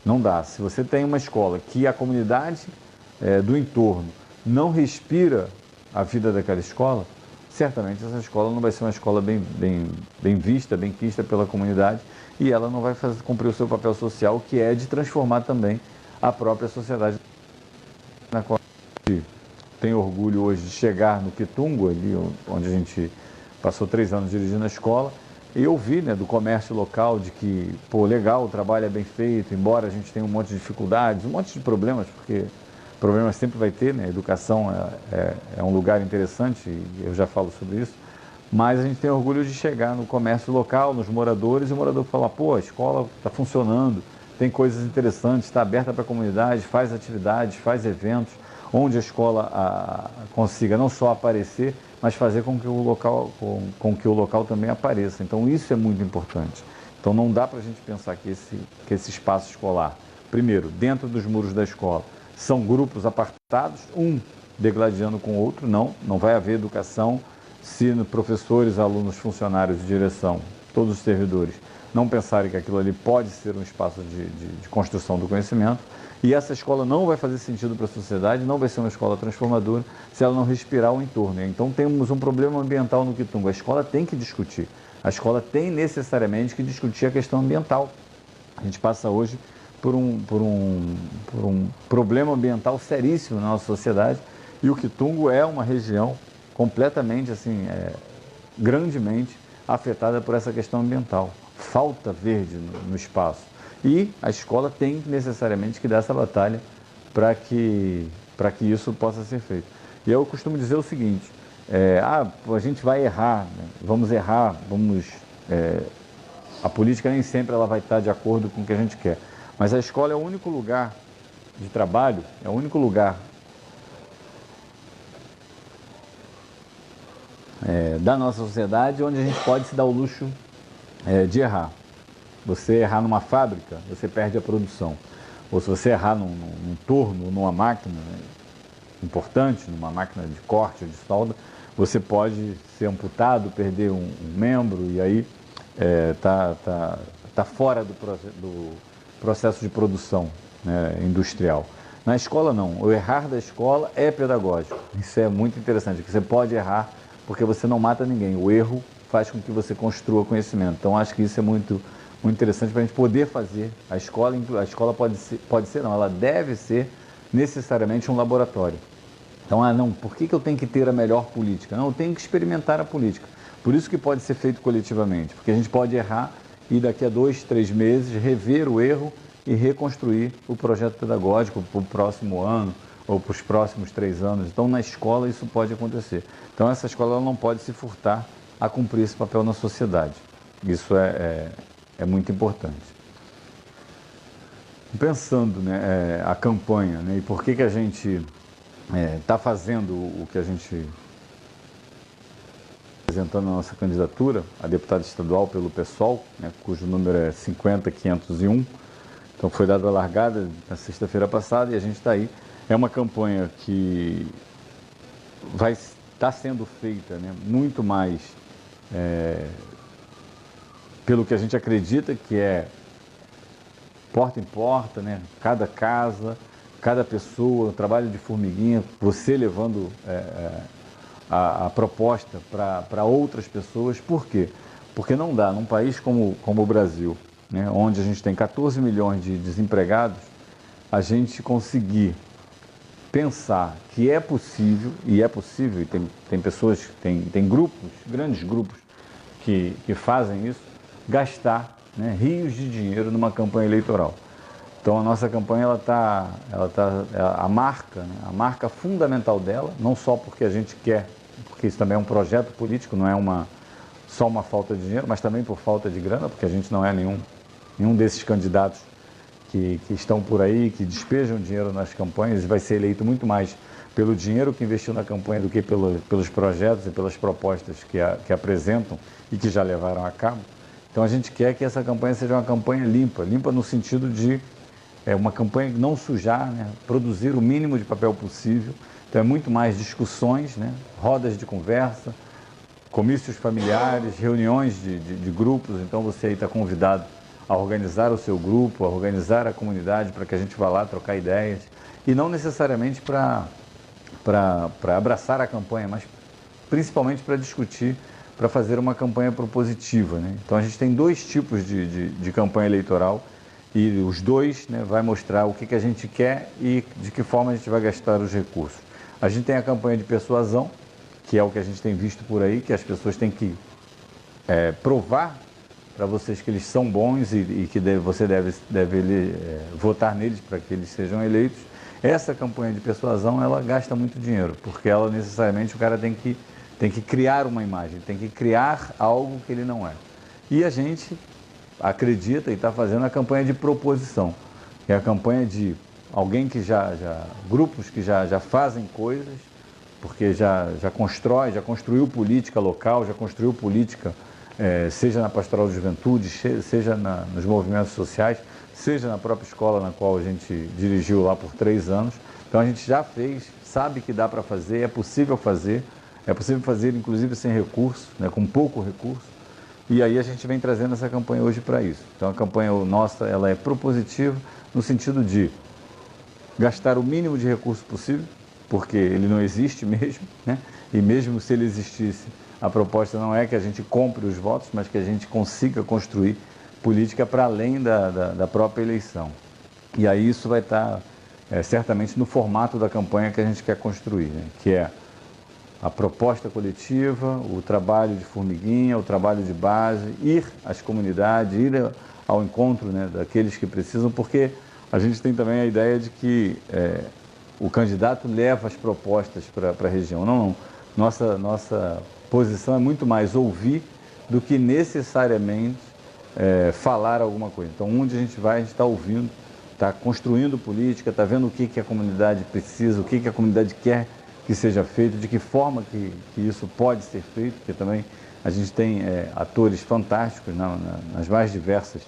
A: Não dá. Se você tem uma escola que a comunidade do entorno não respira a vida daquela escola, certamente essa escola não vai ser uma escola bem vista, bem quista pela comunidade e ela não vai cumprir o seu papel social, que é de transformar também a própria sociedade na qual a gente tem orgulho hoje de chegar no Quitungo, ali onde a gente passou 3 anos dirigindo a escola, e ouvir, né, do comércio local de que, pô, legal, o trabalho é bem feito, embora a gente tenha um monte de dificuldades, um monte de problemas, porque problemas sempre vai ter, né? A educação é um lugar interessante, e eu já falo sobre isso, mas a gente tem orgulho de chegar no comércio local, nos moradores, e o morador fala, pô, a escola está funcionando, tem coisas interessantes, está aberta para a comunidade, faz atividades, faz eventos, onde a escola consiga não só aparecer, mas fazer com que o local também apareça. Então isso é muito importante. Então não dá para a gente pensar que esse espaço escolar, primeiro, dentro dos muros da escola, são grupos apartados, um degladiando com o outro, não vai haver educação se professores, alunos, funcionários de direção, todos os servidores, não pensarem que aquilo ali pode ser um espaço de construção do conhecimento. E essa escola não vai fazer sentido para a sociedade, não vai ser uma escola transformadora se ela não respirar o entorno. Então temos um problema ambiental no Quitungo. A escola tem que discutir. A escola tem necessariamente que discutir a questão ambiental. A gente passa hoje por um problema ambiental seríssimo na nossa sociedade e o Quitungo é uma região completamente, assim, grandemente afetada por essa questão ambiental. Falta verde no espaço. E a escola tem necessariamente que dar essa batalha para que isso possa ser feito. E eu costumo dizer o seguinte, a gente vai errar, né? Vamos errar, a política nem sempre ela vai estar de acordo com o que a gente quer. Mas a escola é o único lugar de trabalho, é o único lugar da nossa sociedade onde a gente pode se dar o luxo de errar. Você errar numa fábrica, você perde a produção. Ou se você errar num torno, numa máquina importante, numa máquina de corte ou de solda, você pode ser amputado, perder um membro e aí tá fora do processo de produção, né, industrial. Na escola não, o errar da escola é pedagógico. Isso é muito interessante, que você pode errar porque você não mata ninguém. O erro faz com que você construa conhecimento. Então acho que isso é muito interessante para a gente poder fazer. A escola pode ser não, ela deve ser necessariamente um laboratório. Então, por que eu tenho que ter a melhor política? Não, eu tenho que experimentar a política. Por isso que pode ser feito coletivamente, porque a gente pode errar e daqui a 2, 3 meses rever o erro e reconstruir o projeto pedagógico para o próximo ano ou para os próximos 3 anos. Então, na escola, isso pode acontecer. Então, essa escola ela não pode se furtar a cumprir esse papel na sociedade. Isso é muito importante. Pensando, né, a campanha, né, e por que a gente está fazendo o que a gente apresentando a nossa candidatura a deputado estadual pelo PSOL, né, cujo número é 50501. Então foi dada a largada na sexta-feira passada e a gente está aí. É uma campanha que vai estar sendo feita, né, muito mais pelo que a gente acredita que é porta em porta, né, cada casa, cada pessoa, trabalho de formiguinha, você levando a proposta para outras pessoas. Por quê? Porque não dá, num país como o Brasil, né, onde a gente tem 14 milhões de desempregados, a gente conseguir pensar que é possível, e tem pessoas, tem grupos, grandes grupos que fazem isso, gastar, né, rios de dinheiro numa campanha eleitoral. Então a nossa campanha ela tá a marca, né, a marca fundamental dela, não só porque a gente quer, porque isso também é um projeto político, não é só uma falta de dinheiro, mas também por falta de grana, porque a gente não é nenhum desses candidatos que estão por aí, que despejam dinheiro nas campanhas, e vai ser eleito muito mais pelo dinheiro que investiu na campanha do que pelos projetos e pelas propostas que apresentam e que já levaram a cabo. Então a gente quer que essa campanha seja uma campanha limpa no sentido de uma campanha não sujar, né, produzir o mínimo de papel possível. Então é muito mais discussões, né, rodas de conversa, comícios familiares, reuniões de grupos. Então você aí está convidado a organizar o seu grupo, a organizar a comunidade para que a gente vá lá trocar ideias. E não necessariamente para abraçar a campanha, mas principalmente para discutir, para fazer uma campanha propositiva, né? Então a gente tem 2 tipos de campanha eleitoral e os 2, né, vai mostrar o que a gente quer e de que forma a gente vai gastar os recursos. A gente tem a campanha de persuasão, que é o que a gente tem visto por aí, que as pessoas têm que provar para vocês que eles são bons e que você deve votar neles para que eles sejam eleitos. Essa campanha de persuasão, ela gasta muito dinheiro, porque ela necessariamente o cara tem que criar uma imagem, tem que criar algo que ele não é. E a gente acredita e está fazendo a campanha de proposição, que é a campanha de alguém que grupos que já fazem coisas, porque já construiu política local, já construiu política, seja na Pastoral de Juventude, seja nos movimentos sociais, seja na própria escola na qual a gente dirigiu lá por 3 anos. Então a gente já fez, sabe que dá para fazer, é possível fazer inclusive sem recurso, né, com pouco recurso. E aí a gente vem trazendo essa campanha hoje para isso. Então a campanha nossa ela é propositiva no sentido de gastar o mínimo de recurso possível, porque ele não existe mesmo, né? E mesmo se ele existisse, a proposta não é que a gente compre os votos, mas que a gente consiga construir política para além da própria eleição. E aí isso vai estar certamente no formato da campanha que a gente quer construir, né? Que é a proposta coletiva, o trabalho de formiguinha, o trabalho de base, ir às comunidades, ir ao encontro, né, daqueles que precisam, porque a gente tem também a ideia de que o candidato leva as propostas para a região. Não. Nossa posição é muito mais ouvir do que necessariamente falar alguma coisa. Então, onde a gente vai, a gente está ouvindo, está construindo política, está vendo o que a comunidade precisa, o que a comunidade quer que seja feito, de que forma que isso pode ser feito, porque também a gente tem atores fantásticos nas mais diversas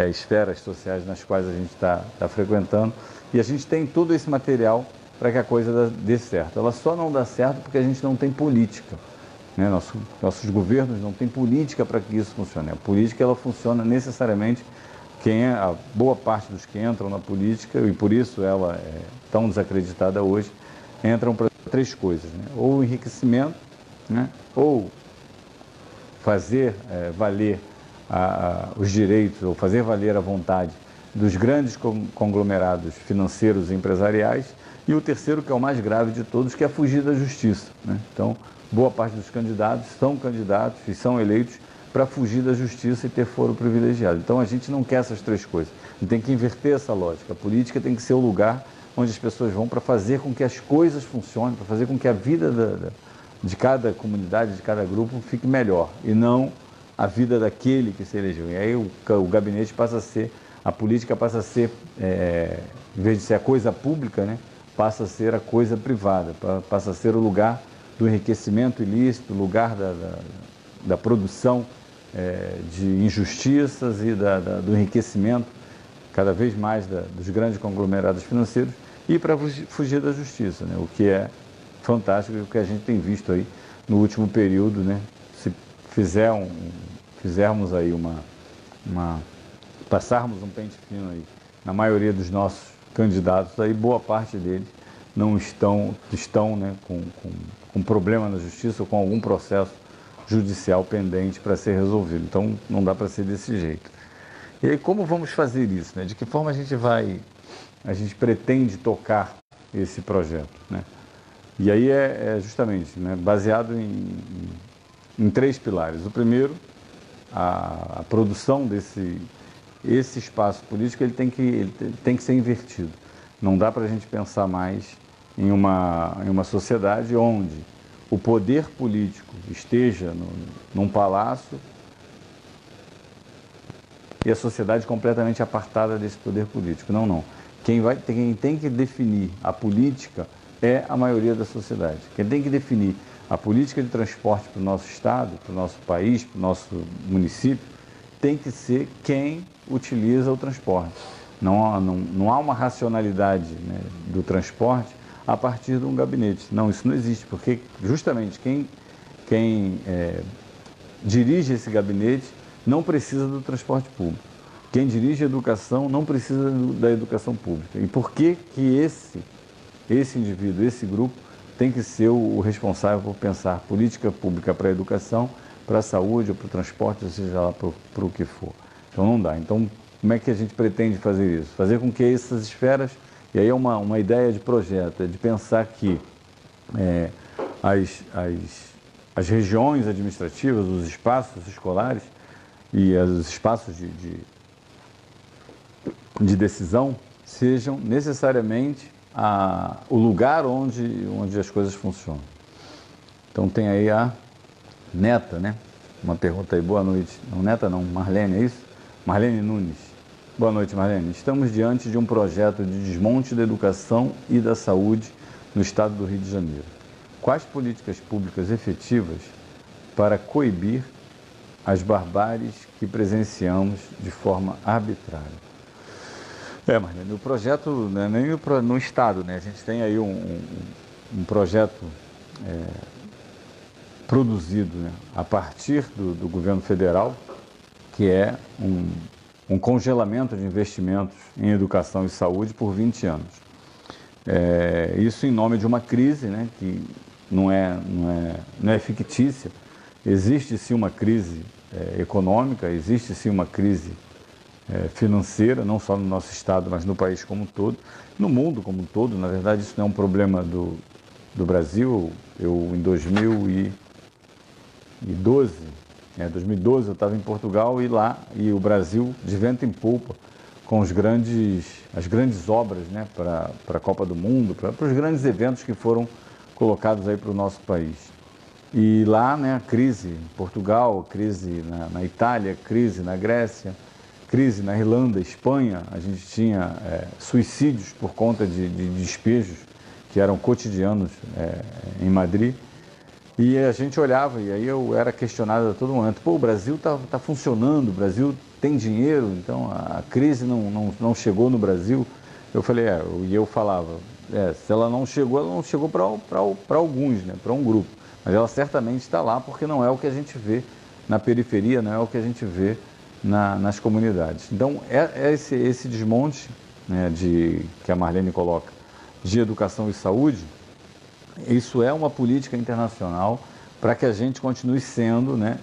A: esferas sociais nas quais a gente está frequentando, e a gente tem todo esse material para que a coisa dê certo. Ela só não dá certo porque a gente não tem política, né? Nossos governos não têm política para que isso funcione. A política ela funciona necessariamente, a boa parte dos que entram na política, e por isso ela é tão desacreditada hoje, entram para 3 coisas, né? Ou o enriquecimento, né? Ou fazer valer os direitos, ou fazer valer a vontade dos grandes conglomerados financeiros e empresariais, e o terceiro, que é o mais grave de todos, que é fugir da justiça, né? Então, boa parte dos candidatos são candidatos e são eleitos para fugir da justiça e ter foro privilegiado. Então a gente não quer essas três coisas. A gente tem que inverter essa lógica. A política tem que ser o lugar onde as pessoas vão para fazer com que as coisas funcionem, para fazer com que a vida de cada comunidade, de cada grupo fique melhor, e não a vida daquele que se elegeu. E aí o gabinete passa a ser, a política passa a ser, em vez de ser a coisa pública, né, passa a ser a coisa privada, passa a ser o lugar do enriquecimento ilícito, o lugar da produção de injustiças e do enriquecimento cada vez mais dos grandes conglomerados financeiros, e para fugir da justiça, né, o que é fantástico e o que a gente tem visto aí no último período, né, se fizermos aí passarmos um pente fino aí na maioria dos nossos candidatos, aí boa parte deles não estão né, com problema na justiça ou com algum processo judicial pendente para ser resolvido. Então não dá para ser desse jeito. E aí como vamos fazer isso, né? De que forma a gente pretende tocar esse projeto, né? E aí é justamente, né, baseado em três pilares. O primeiro, a produção esse espaço político, ele tem que ser invertido. Não dá para a gente pensar mais em uma sociedade onde o poder político esteja num palácio e a sociedade completamente apartada desse poder político. Não. Quem tem que definir a política é a maioria da sociedade. Quem tem que definir a política de transporte para o nosso estado, para o nosso país, para o nosso município, tem que ser quem utiliza o transporte. Não há uma racionalidade, né, do transporte a partir de um gabinete. Não, isso não existe, porque justamente quem dirige esse gabinete não precisa do transporte público. Quem dirige a educação não precisa da educação pública. E por que esse indivíduo, esse grupo, tem que ser o responsável por pensar política pública para a educação, para a saúde ou para o transporte, ou seja lá para o que for. Então não dá. Então como é que a gente pretende fazer isso? Fazer com que essas esferas, e aí é uma ideia de projeto, é de pensar que as regiões administrativas, os espaços escolares e os espaços de decisão sejam necessariamente o lugar onde as coisas funcionam. Então tem aí a Neta, né? Uma pergunta aí, boa noite. Não, Neta não, Marlene, é isso? Marlene Nunes. Boa noite, Marlene. Estamos diante de um projeto de desmonte da educação e da saúde no estado do Rio de Janeiro. Quais políticas públicas efetivas para coibir as barbáries que presenciamos de forma arbitrária? Marlene, o projeto, né, nem no estado, né? A gente tem aí um projeto produzido, né, a partir do governo federal, que é um congelamento de investimentos em educação e saúde por 20 anos. Isso em nome de uma crise, né, que não é fictícia. Existe sim uma crise econômica, existe sim uma crise financeira, não só no nosso estado, mas no país como um todo, no mundo como um todo. Na verdade, isso não é um problema do Brasil. Em 2012 eu estava em Portugal e o Brasil de vento em polpa com as grandes obras, né, para a Copa do Mundo, para os grandes eventos que foram colocados aí para o nosso país. E lá, né, a crise em Portugal, crise na Itália, crise na Grécia, crise na Irlanda, Espanha. A gente tinha suicídios por conta de despejos que eram cotidianos em Madrid. E a gente olhava, e aí eu era questionado a todo momento: o Brasil tá funcionando, o Brasil tem dinheiro, então a crise não chegou no Brasil. Eu falei, e eu falava, se ela não chegou para alguns, né, para um grupo, mas ela certamente está lá, porque não é o que a gente vê na periferia, não é o que a gente vê nas comunidades. Então esse desmonte, né, que a Marlene coloca, de educação e saúde, isso é uma política internacional para que a gente continue sendo, né,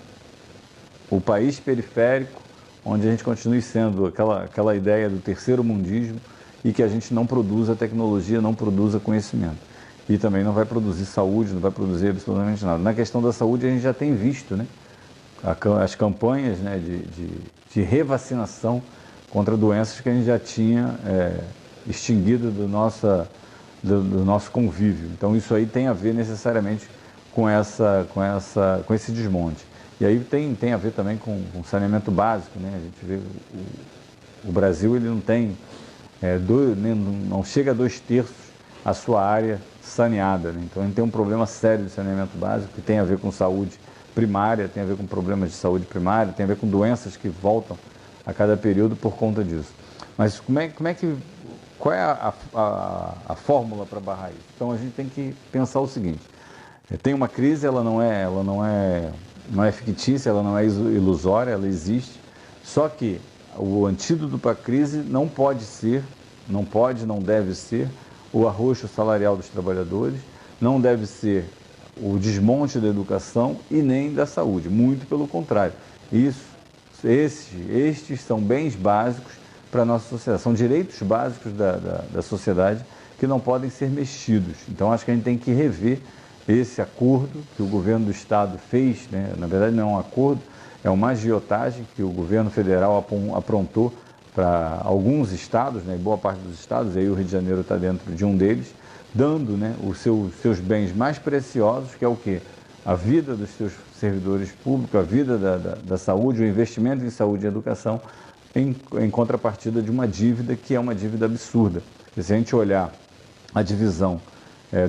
A: o país periférico, onde a gente continue sendo aquela ideia do terceiro mundismo, e que a gente não produza tecnologia, não produza conhecimento. E também não vai produzir saúde, não vai produzir absolutamente nada. Na questão da saúde, a gente já tem visto, né, as campanhas, né, de revacinação contra doenças que a gente já tinha extinguido do nosso convívio. Então isso aí tem a ver necessariamente com esse desmonte. E aí tem a ver também com saneamento básico, né? A gente vê o Brasil, ele não tem, não chega a 2/3 a sua área saneada, né? Então a gente tem um problema sério de saneamento básico que tem a ver com saúde primária, tem a ver com problemas de saúde primária, tem a ver com doenças que voltam a cada período por conta disso. Mas qual é a fórmula para barrar isso? Então a gente tem que pensar o seguinte: tem uma crise, ela não é fictícia, ela não é ilusória, ela existe. Só que o antídoto para a crise não deve ser o arroxo salarial dos trabalhadores, não deve ser o desmonte da educação e nem da saúde. Muito pelo contrário. Estes são bens básicos para a nossa sociedade, são direitos básicos da sociedade que não podem ser mexidos. Então acho que a gente tem que rever esse acordo que o governo do estado fez, né? Na verdade não é um acordo, é uma agiotagem que o governo federal aprontou para alguns estados, né? Boa parte dos estados, e aí o Rio de Janeiro está dentro de um deles, dando, né, os seus bens mais preciosos, que é o quê? A vida dos seus servidores públicos, a vida da saúde, o investimento em saúde e educação, em contrapartida de uma dívida que é uma dívida absurda. E se a gente olhar a divisão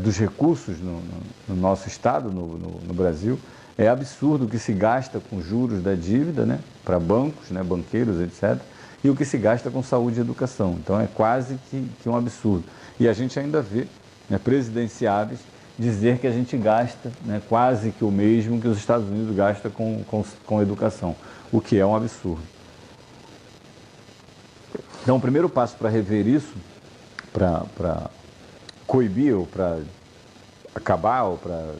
A: dos recursos no nosso estado, no Brasil, é absurdo o que se gasta com juros da dívida, né, para bancos, né, banqueiros, etc., e o que se gasta com saúde e educação. Então é quase que um absurdo. E a gente ainda vê, né, presidenciáveis dizer que a gente gasta, né, quase que o mesmo que os Estados Unidos gastam com educação, o que é um absurdo. Então o primeiro passo para rever isso, para coibir ou para acabar ou para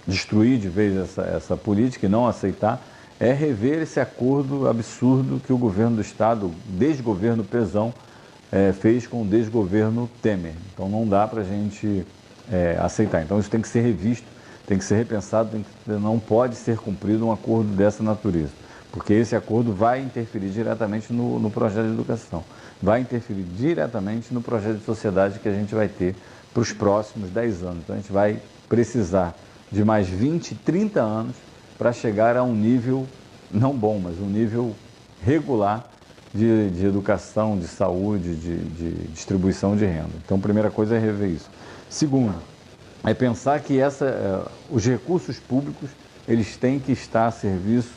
A: destruir de vez essa política e não aceitar, é rever esse acordo absurdo que o governo do estado, o desgoverno Pezão, fez com o desgoverno Temer. Então não dá para a gente aceitar. Então isso tem que ser revisto, tem que ser repensado, não pode ser cumprido um acordo dessa natureza, porque esse acordo vai interferir diretamente no projeto de educação, vai interferir diretamente no projeto de sociedade que a gente vai ter para os próximos 10 anos. Então a gente vai precisar de mais 20, 30 anos para chegar a um nível, não bom, mas um nível regular de educação, de saúde, de distribuição de renda. Então, a primeira coisa é rever isso. Segundo, é pensar que os recursos públicos, eles têm que estar a serviço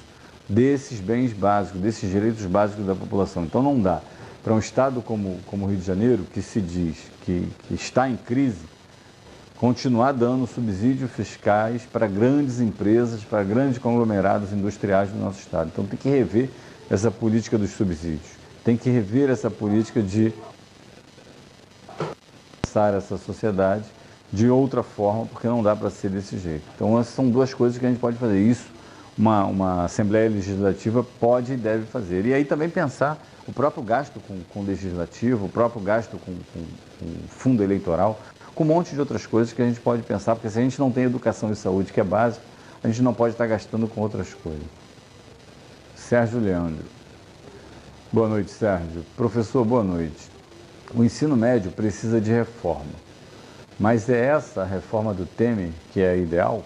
A: desses bens básicos, desses direitos básicos da população. Então, não dá para um estado como o Rio de Janeiro, que se diz que está em crise, continuar dando subsídios fiscais para grandes empresas, para grandes conglomerados industriais do nosso estado. Então tem que rever essa política dos subsídios, tem que rever essa política de pensar essa sociedade de outra forma, porque não dá para ser desse jeito. Então essas são duas coisas que a gente pode fazer. Isso uma Assembleia Legislativa pode e deve fazer. E aí também pensar o próprio gasto com o Legislativo, o próprio gasto com fundo eleitoral, com um monte de outras coisas que a gente pode pensar, porque se a gente não tem educação e saúde, que é básico, a gente não pode estar gastando com outras coisas. Sérgio Leandro. Boa noite, Sérgio. Professor, boa noite. O ensino médio precisa de reforma, mas é essa a reforma do Temer que é a ideal?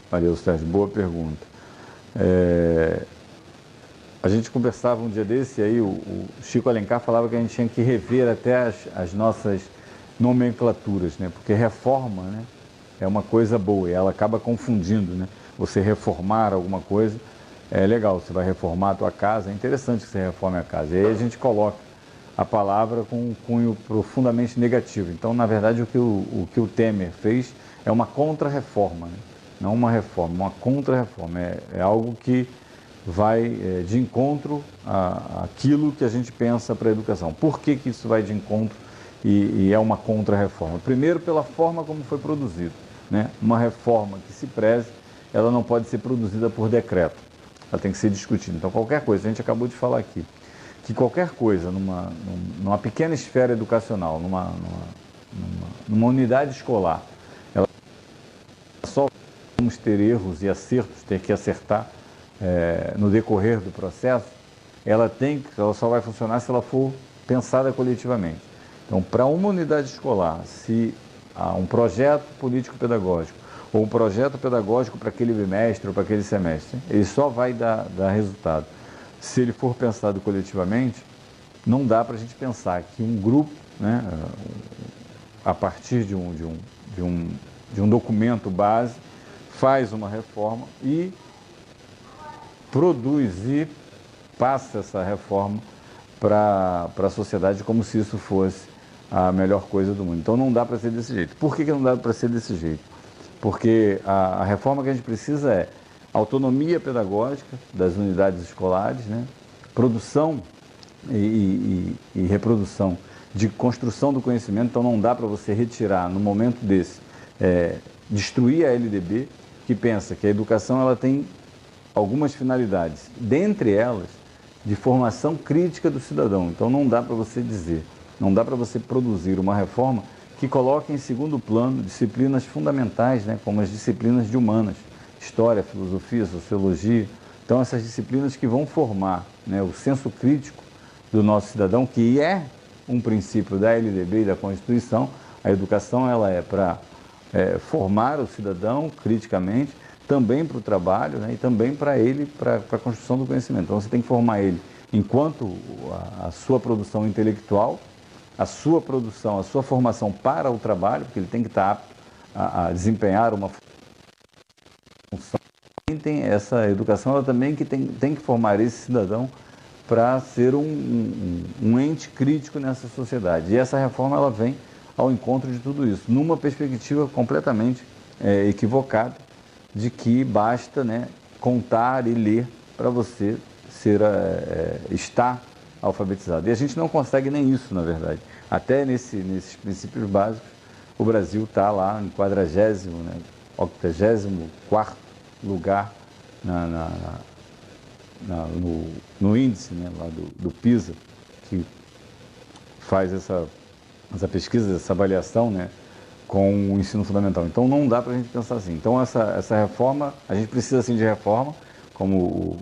A: Valeu, Sérgio. Boa pergunta. A gente conversava um dia desse, e aí o Chico Alencar falava que a gente tinha que rever até as nossas nomenclaturas, né? Porque reforma, né, é uma coisa boa e ela acaba confundindo, né? Você reformar alguma coisa é legal, você vai reformar a tua casa, é interessante que você reforme a casa. E aí a gente coloca a palavra com um cunho profundamente negativo. Então, na verdade, o que o Temer fez é uma contra-reforma, né? Não uma reforma, uma contra-reforma. É algo que vai de encontro àquilo que a gente pensa para a educação. Por que isso vai de encontro e é uma contra-reforma? Primeiro, pela forma como foi produzido, né? Uma reforma que se preze, ela não pode ser produzida por decreto, ela tem que ser discutida. Então, qualquer coisa, a gente acabou de falar aqui, que qualquer coisa numa pequena esfera educacional, numa unidade escolar, ela só vamos ter erros e acertos, ter que acertar no decorrer do processo, ela só vai funcionar se ela for pensada coletivamente. Então, para uma unidade escolar, se há um projeto político-pedagógico ou um projeto pedagógico para aquele bimestre ou para aquele semestre, ele só vai dar resultado. Se ele for pensado coletivamente, não dá para a gente pensar que um grupo, né, a partir de um documento base, faz uma reforma e produz e passa essa reforma para a sociedade como se isso fosse a melhor coisa do mundo. Então não dá para ser desse jeito. Por que não dá para ser desse jeito? Porque a reforma que a gente precisa é autonomia pedagógica das unidades escolares, né? Produção e reprodução de construção do conhecimento. Então não dá para você retirar no momento desse, destruir a LDB, que pensa que a educação ela tem algumas finalidades, dentre elas de formação crítica do cidadão. Então não dá para você dizer, não dá para você produzir uma reforma que coloque em segundo plano disciplinas fundamentais, né, como as disciplinas de humanas, história, filosofia, sociologia. Então essas disciplinas que vão formar, né, o senso crítico do nosso cidadão, que é um princípio da LDB e da Constituição. A educação ela é para formar o cidadão criticamente, também para o trabalho, né, e também para ele, para a construção do conhecimento. Então você tem que formar ele enquanto a sua produção intelectual, a sua produção, a sua formação para o trabalho, porque ele tem que estar apto a desempenhar uma função. Tem essa educação, ela também tem que formar esse cidadão para ser um ente crítico nessa sociedade. E essa reforma ela vem ao encontro de tudo isso, numa perspectiva completamente equivocada, de que basta, né, contar e ler para você estar alfabetizado. E a gente não consegue nem isso, na verdade. Até nesses princípios básicos, o Brasil está lá em 40º, né, 84º lugar no índice, né, lá do PISA, que faz essa pesquisa, essa avaliação, né, com o ensino fundamental. Então não dá para a gente pensar assim. Então essa reforma, a gente precisa sim de reforma, como o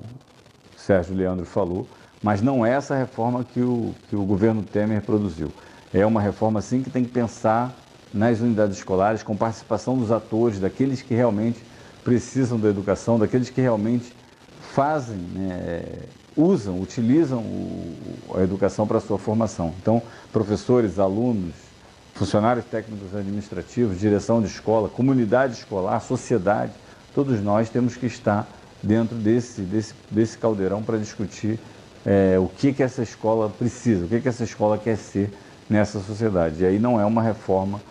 A: Sérgio Leandro falou, mas não é essa reforma que o governo Temer produziu. É uma reforma sim que tem que pensar nas unidades escolares, com participação dos atores, daqueles que realmente precisam da educação, daqueles que realmente fazem, né, utilizam a educação para a sua formação. Então, professores, alunos, funcionários técnicos administrativos, direção de escola, comunidade escolar, sociedade, todos nós temos que estar dentro desse caldeirão para discutir o que essa escola precisa, o que essa escola quer ser nessa sociedade. E aí não é uma reforma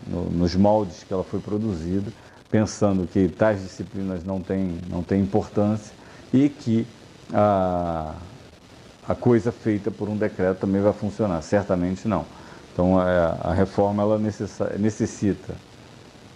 A: nos moldes que ela foi produzida, pensando que tais disciplinas não têm importância e que a coisa feita por um decreto também vai funcionar. Certamente não. Então a reforma ela necessita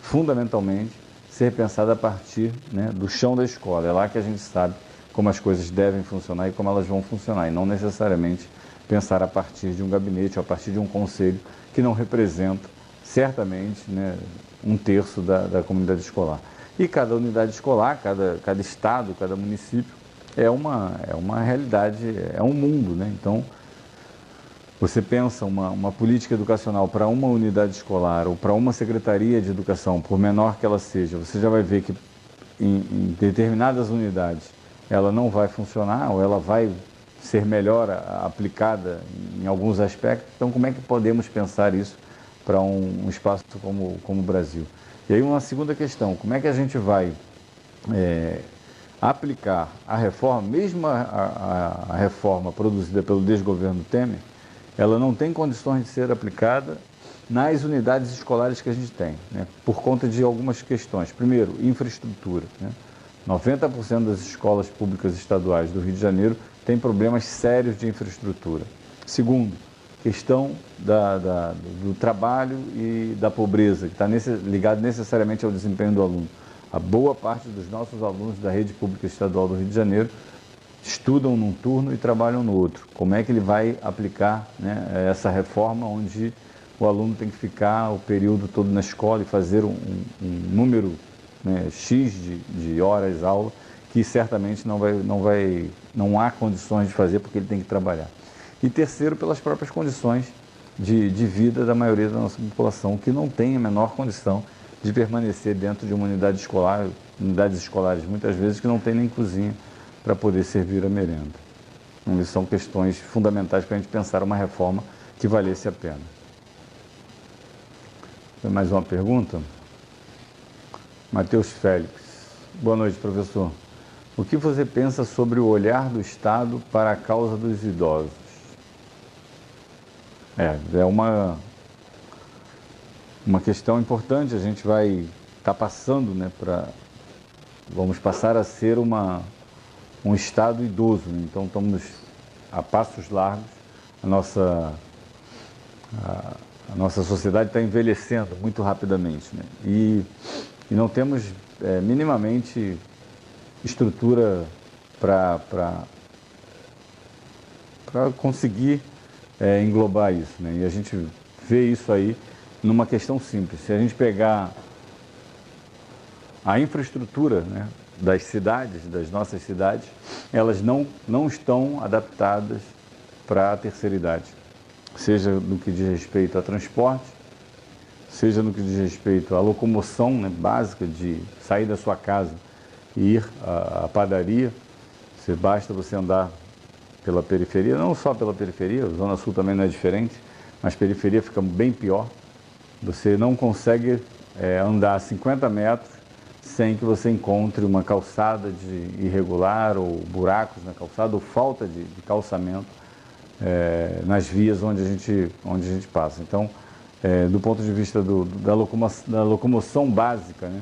A: fundamentalmente ser pensada a partir, né, do chão da escola. É lá que a gente sabe como as coisas devem funcionar e como elas vão funcionar, e não necessariamente pensar a partir de um gabinete ou a partir de um conselho que não representa certamente, né, 1/3 da comunidade escolar. E cada unidade escolar, cada estado, cada município é uma realidade, é um mundo, né? Então, você pensa uma política educacional para uma unidade escolar ou para uma secretaria de educação, por menor que ela seja, você já vai ver que em determinadas unidades ela não vai funcionar ou ela vai ser melhor aplicada em alguns aspectos. Então, como é que podemos pensar isso para um espaço como o Brasil? E aí uma segunda questão, como é que a gente vai aplicar a reforma, mesmo a reforma produzida pelo desgoverno Temer, ela não tem condições de ser aplicada nas unidades escolares que a gente tem, né, por conta de algumas questões. Primeiro, infraestrutura, né? 90% das escolas públicas estaduais do Rio de Janeiro têm problemas sérios de infraestrutura. Segundo, questão do trabalho e da pobreza, que está ligado necessariamente ao desempenho do aluno. A boa parte dos nossos alunos da rede pública estadual do Rio de Janeiro estudam num turno e trabalham no outro. Como é que ele vai aplicar, né, essa reforma onde o aluno tem que ficar o período todo na escola e fazer um número, né, X de horas aula, que certamente não há condições de fazer porque ele tem que trabalhar. E terceiro, pelas próprias condições de vida da maioria da nossa população, que não tem a menor condição de permanecer dentro de uma unidade escolar, unidades escolares muitas vezes que não tem nem cozinha para poder servir a merenda. Então, são questões fundamentais para a gente pensar uma reforma que valesse a pena. Tem mais uma pergunta? Matheus Félix. Boa noite, professor. O que você pensa sobre o olhar do Estado para a causa dos idosos? É uma questão importante. A gente vai estar passando, né, vamos passar a ser um Estado idoso, né? Então estamos a passos largos. A nossa sociedade está envelhecendo muito rapidamente, né? E não temos minimamente estrutura para conseguir englobar isso, né? E a gente vê isso aí numa questão simples. Se a gente pegar a infraestrutura, né, das cidades, das nossas cidades, elas não estão adaptadas para a terceira idade. Seja no que diz respeito a transporte, seja no que diz respeito à locomoção, né, básica de sair da sua casa e ir à padaria. Basta você andar pela periferia, não só pela periferia, a Zona Sul também não é diferente, mas periferia fica bem pior. Você não consegue andar 50 metros sem que você encontre uma calçada irregular, ou buracos na calçada, ou falta de calçamento nas vias onde a gente passa. Então, do ponto de vista da locomoção básica, né,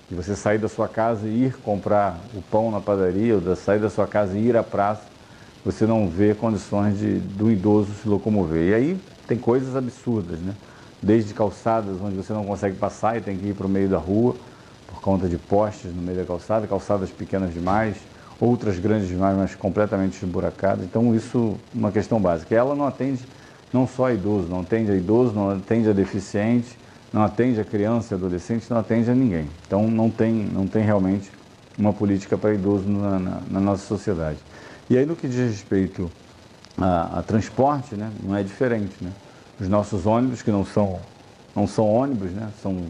A: de você sair da sua casa e ir comprar o pão na padaria, ou sair da sua casa e ir à praça, você não vê condições do idoso se locomover. E aí tem coisas absurdas, né? Desde calçadas onde você não consegue passar e tem que ir para o meio da rua, por conta de postes no meio da calçada, calçadas pequenas demais, outras grandes demais, mas completamente esburacadas. Então isso é uma questão básica. Ela não atende não só a idoso, não atende a idoso, não atende a deficiente, não atende a criança e adolescente, não atende a ninguém. Então não tem realmente uma política para idoso na nossa sociedade. E aí no que diz respeito a transporte, né, não é diferente, né? Os nossos ônibus, que não são ônibus, né, são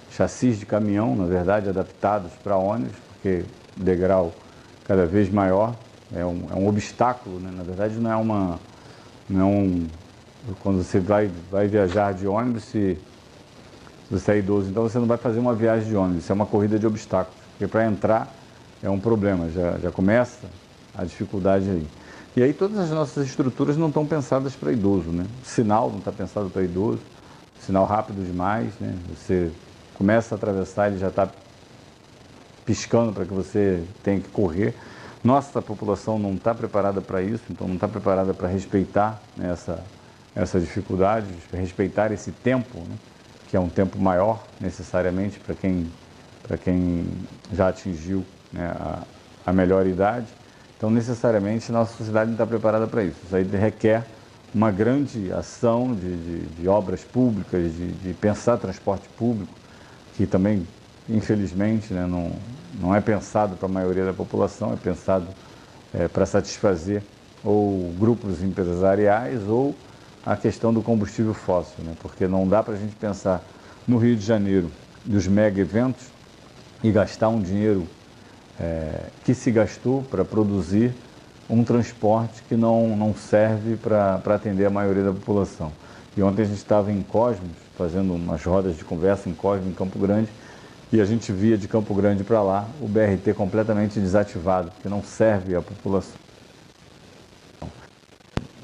A: chassis de caminhão, na verdade, adaptados para ônibus, porque o degrau cada vez maior é um obstáculo, né? Na verdade quando você vai viajar de ônibus, se você é idoso, então você não vai fazer uma viagem de ônibus, isso é uma corrida de obstáculos, porque para entrar é um problema, já começa a dificuldade aí. E aí todas as nossas estruturas não estão pensadas para idoso, né? O sinal não está pensado para idoso, sinal rápido demais, né? Você começa a atravessar, ele já está piscando para que você tenha que correr. Nossa população não está preparada para isso, então não está preparada para respeitar, né, essa dificuldade, respeitar esse tempo, né, que é um tempo maior necessariamente para quem já atingiu, né, a melhor idade. Então, necessariamente, nossa sociedade não está preparada para isso. Isso aí requer uma grande ação de obras públicas, de pensar transporte público, que também, infelizmente, né, não é pensado para a maioria da população, é pensado para satisfazer ou grupos empresariais ou a questão do combustível fóssil, né? Porque não dá para a gente pensar no Rio de Janeiro dos mega eventos e gastar um dinheiro que se gastou para produzir um transporte que não serve para atender a maioria da população. E ontem a gente estava em Cosmos, fazendo umas rodas de conversa em Cosmos, em Campo Grande, e a gente via de Campo Grande para lá o BRT completamente desativado, que não serve à população.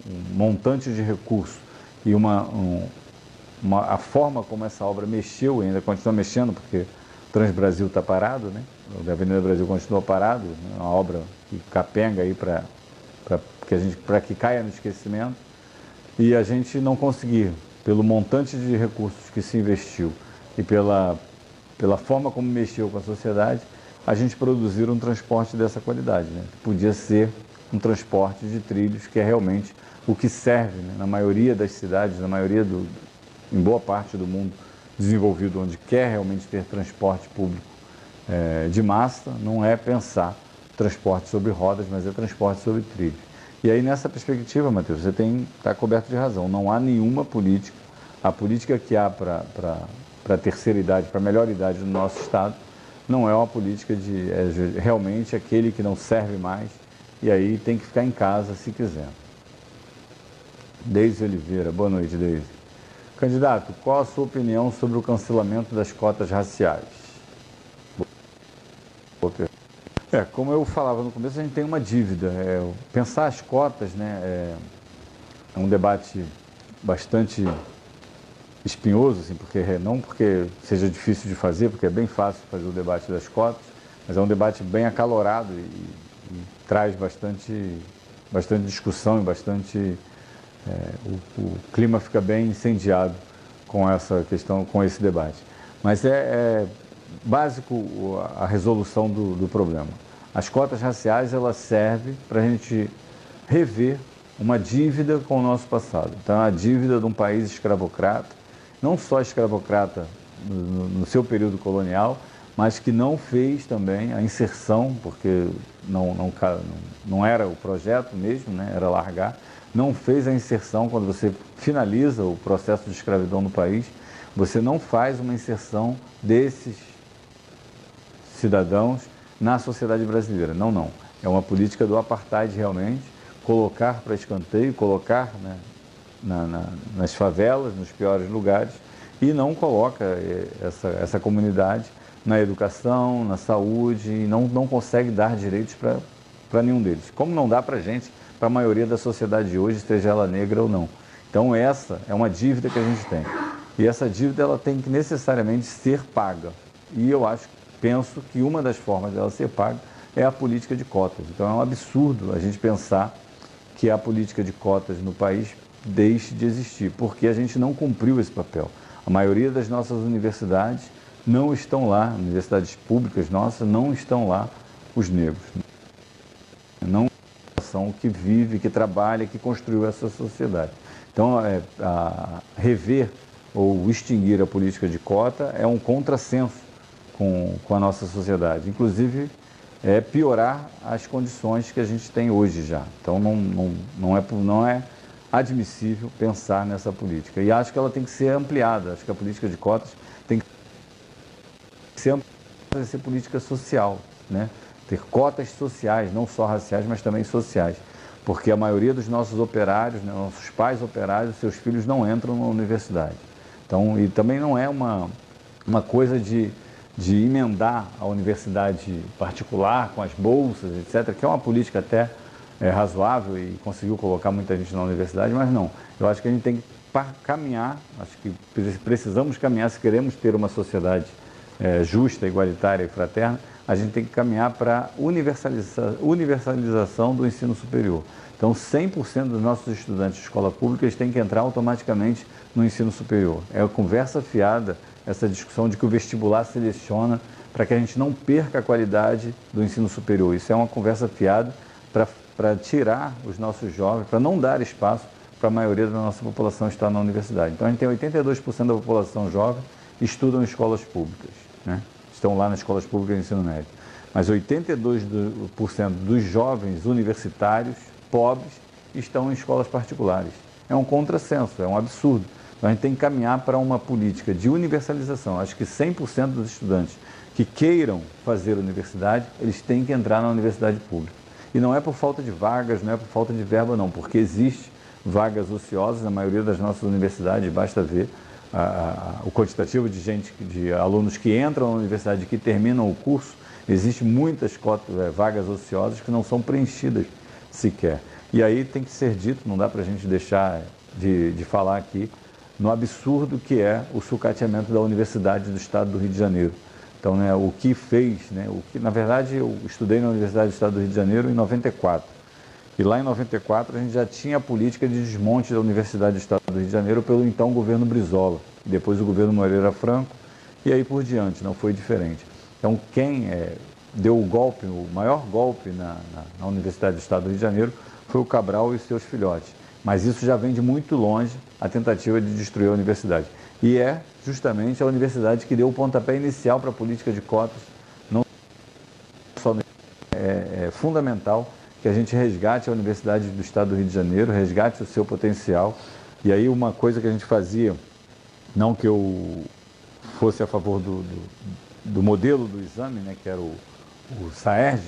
A: Um montante de recursos e a forma como essa obra mexeu, e ainda continua mexendo, porque o Transbrasil está parado, né? A Avenida Brasil continua parado, né? Uma obra que capenga aí para que caia no esquecimento, e a gente não conseguir, pelo montante de recursos que se investiu e pela forma como mexeu com a sociedade, a gente produzir um transporte dessa qualidade, né? Podia ser um transporte de trilhos, que é realmente o que serve, né, na maioria das cidades, na maioria em boa parte do mundo desenvolvido, onde quer realmente ter transporte público de massa, não é pensar transporte sobre rodas, mas é transporte sobre trilhos. E aí, nessa perspectiva, Matheus, você está coberto de razão. Não há nenhuma política. A política que há para a terceira idade, para a melhor idade do nosso Estado, não é uma política de realmente aquele que não serve mais e aí tem que ficar em casa se quiser. Deise Oliveira, boa noite, Deise. Candidato, qual a sua opinião sobre o cancelamento das cotas raciais? Como eu falava no começo, a gente tem uma dívida. Pensar as cotas, né, é um debate bastante espinhoso, assim, não porque seja difícil de fazer, porque é bem fácil fazer o debate das cotas, mas é um debate bem acalorado e traz bastante discussão e bastante... o clima fica bem incendiado com essa questão, com esse debate. Mas é básico a resolução do problema. As cotas raciais, elas servem para a gente rever uma dívida com o nosso passado. Então, a dívida de um país escravocrata, não só escravocrata no seu período colonial, mas que não fez também a inserção, porque não era o projeto mesmo, né? Era largar, não fez a inserção. Quando você finaliza o processo de escravidão no país, você não faz uma inserção desses cidadãos na sociedade brasileira. Não. É uma política do apartheid realmente, colocar para escanteio, colocar, né, nas favelas, nos piores lugares, e não coloca essa comunidade na educação, na saúde, e não consegue dar direitos para nenhum deles. Como não dá para a gente, para a maioria da sociedade de hoje, seja ela negra ou não. Então essa é uma dívida que a gente tem. E essa dívida ela tem que necessariamente ser paga. E eu penso que uma das formas dela ser paga é a política de cotas. Então é um absurdo a gente pensar que a política de cotas no país deixe de existir, porque a gente não cumpriu esse papel. A maioria das nossas universidades não estão lá, universidades públicas nossas, não estão lá os negros. Não são que vive, que trabalha, que construiu essa sociedade. Então, rever ou extinguir a política de cota é um contrassenso com a nossa sociedade. Inclusive, piorar as condições que a gente tem hoje já. Então, não é admissível pensar nessa política. E acho que ela tem que ser ampliada. Acho que a política de cotas tem que ser ampliada para ser política social, né? Ter cotas sociais, não só raciais, mas também sociais. Porque a maioria dos nossos operários, né, nossos pais operários, seus filhos não entram na universidade. Então, e também não é uma coisa de emendar a universidade particular com as bolsas, etc., que é uma política até razoável e conseguiu colocar muita gente na universidade, mas não. Eu acho que a gente tem que caminhar, acho que precisamos caminhar, se queremos ter uma sociedade justa, igualitária e fraterna, a gente tem que caminhar para a universalização do ensino superior. Então, 100% dos nossos estudantes de escola pública eles têm que entrar automaticamente no ensino superior. É a conversa fiada, essa discussão de que o vestibular seleciona para que a gente não perca a qualidade do ensino superior. Isso é uma conversa fiada para tirar os nossos jovens, para não dar espaço para a maioria da nossa população estar na universidade. Então, a gente tem 82% da população jovem que estudam em escolas públicas, né? Estão lá nas escolas públicas de ensino médio. Mas 82% dos jovens universitários pobres estão em escolas particulares. É um contrassenso, é um absurdo. Então, a gente tem que caminhar para uma política de universalização. Acho que 100% dos estudantes que queiram fazer universidade, eles têm que entrar na universidade pública. E não é por falta de vagas, não é por falta de verba, não, porque existe vagas ociosas na maioria das nossas universidades, basta ver o quantitativo de alunos que entram na universidade e que terminam o curso, existem muitas vagas ociosas que não são preenchidas sequer. E aí tem que ser dito, não dá para a gente deixar de falar aqui, no absurdo que é o sucateamento da Universidade do Estado do Rio de Janeiro. Então, né, o que fez, né, na verdade, eu estudei na Universidade do Estado do Rio de Janeiro em 94. E lá em 94 a gente já tinha a política de desmonte da Universidade do Estado do Rio de Janeiro pelo então governo Brizola, depois o governo Moreira Franco, e aí por diante, não foi diferente. Então quem deu o golpe, o maior golpe na Universidade do Estado do Rio de Janeiro, foi o Cabral e seus filhotes. Mas isso já vem de muito longe, a tentativa de destruir a universidade. E é justamente a universidade que deu o pontapé inicial para a política de cotas. Não só é fundamental que a gente resgate a Universidade do Estado do Rio de Janeiro, resgate o seu potencial. E aí uma coisa que a gente fazia, não que eu fosse a favor do modelo do exame, né, que era o SAERJ,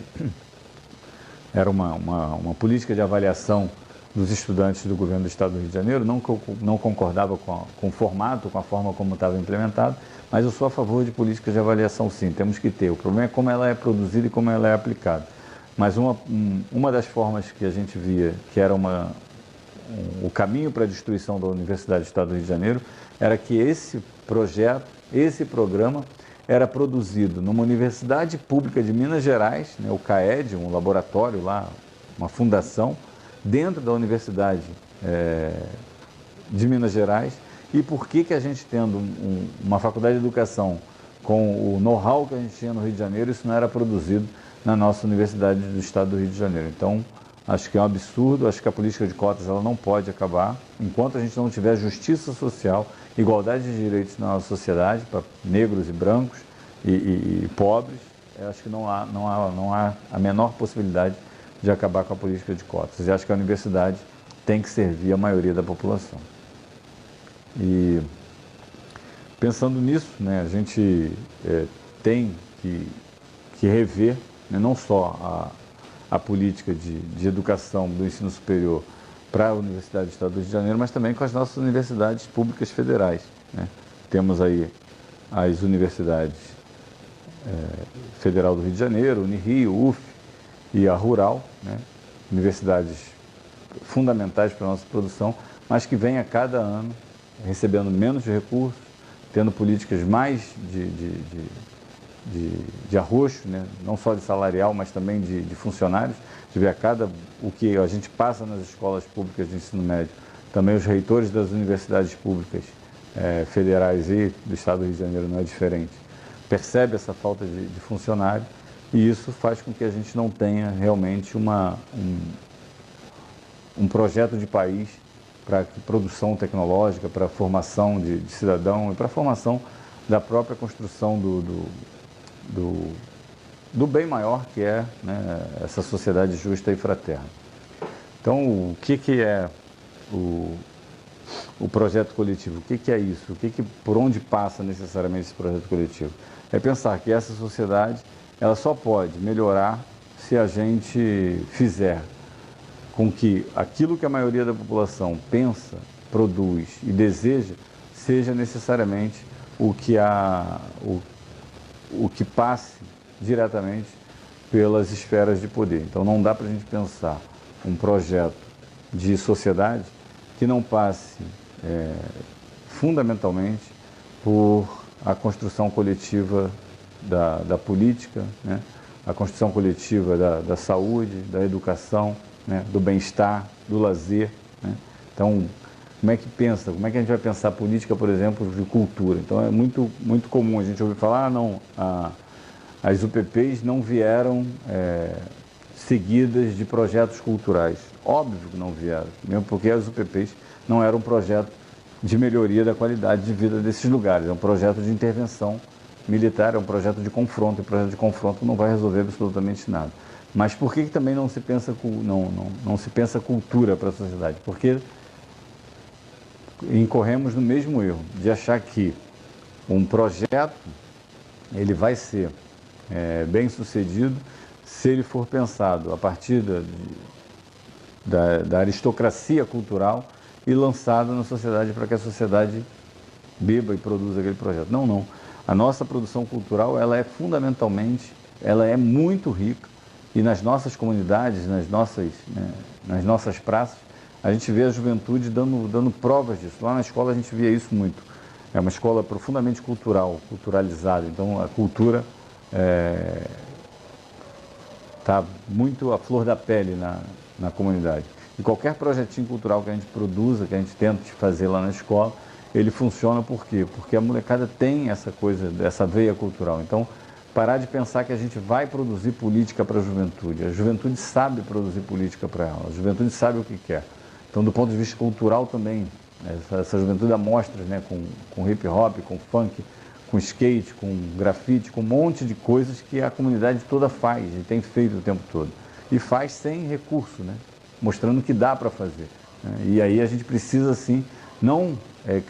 A: era uma política de avaliação dos estudantes do governo do Estado do Rio de Janeiro, não que eu não concordava com o formato, com a forma como estava implementado, mas eu sou a favor de políticas de avaliação sim, temos que ter. O problema é como ela é produzida e como ela é aplicada. Mas uma das formas que a gente via que era o caminho para a destruição da Universidade do Estado do Rio de Janeiro era que esse projeto, esse programa, era produzido numa universidade pública de Minas Gerais, né, o CAED, um laboratório lá, uma fundação, dentro da Universidade de Minas Gerais. E por que a gente tendo uma faculdade de educação com o know-how que a gente tinha no Rio de Janeiro, isso não era produzido na nossa Universidade do Estado do Rio de Janeiro? Então, acho que é um absurdo, acho que a política de cotas ela não pode acabar enquanto a gente não tiver justiça social, igualdade de direitos na nossa sociedade, para negros e brancos e pobres. Eu acho que não há a menor possibilidade de acabar com a política de cotas. E acho que a universidade tem que servir a maioria da população. E pensando nisso, né, a gente tem que rever, né, não só a política de educação do ensino superior para a Universidade do Estado do Rio de Janeiro, mas também com as nossas universidades públicas federais, né? Temos aí as universidades Federal do Rio de Janeiro, Unirio, UF e a Rural, né? Universidades fundamentais para a nossa produção, mas que vêm a cada ano recebendo menos recursos, tendo políticas mais de arroxo, né? Não só de salarial, mas também de funcionários. De ver o que a gente passa nas escolas públicas de ensino médio, também os reitores das universidades públicas federais e do Estado do Rio de Janeiro não é diferente, percebe essa falta de funcionário, e isso faz com que a gente não tenha realmente um projeto de país para produção tecnológica, para a formação de cidadão e para a formação da própria construção do bem maior que é, né, essa sociedade justa e fraterna. Então, o que é o projeto coletivo? O que é isso? Por onde passa necessariamente esse projeto coletivo? É pensar que essa sociedade ela só pode melhorar se a gente fizer com que aquilo que a maioria da população pensa, produz e deseja seja necessariamente o que passe diretamente pelas esferas de poder. Então não dá para a gente pensar um projeto de sociedade que não passe fundamentalmente por a construção coletiva da política, né? A construção coletiva da saúde, da educação, né? Do bem-estar, do lazer, né? Então, como é que a gente vai pensar política, por exemplo, de cultura? Então é muito, muito comum a gente ouvir falar, as UPPs não vieram seguidas de projetos culturais. Óbvio que não vieram, mesmo porque as UPPs não eram um projeto de melhoria da qualidade de vida desses lugares, é um projeto de intervenção militar, é um projeto de confronto, e o projeto de confronto não vai resolver absolutamente nada. Mas por que também não se pensa cultura para a sociedade? Porque incorremos no mesmo erro de achar que um projeto ele vai ser bem sucedido se ele for pensado a partir da aristocracia cultural e lançado na sociedade para que a sociedade beba e produza aquele projeto. Não. A nossa produção cultural ela é fundamentalmente, ela é muito rica, e nas nossas comunidades, nas nossas praças, a gente vê a juventude dando provas disso. Lá na escola a gente via isso muito. É uma escola profundamente culturalizada, então a cultura está muito à flor da pele na comunidade. E qualquer projetinho cultural que a gente produza, que a gente tente fazer lá na escola, ele funciona por quê? Porque a molecada tem essa coisa, essa veia cultural. Então, parar de pensar que a gente vai produzir política para a juventude. A juventude sabe produzir política para ela, a juventude sabe o que quer. Então, do ponto de vista cultural também, essa juventude amostra, né, com hip hop, com funk, com skate, com grafite, com um monte de coisas que a comunidade toda faz e tem feito o tempo todo. E faz sem recurso, né, mostrando que dá para fazer. Né? E aí a gente precisa, sim, não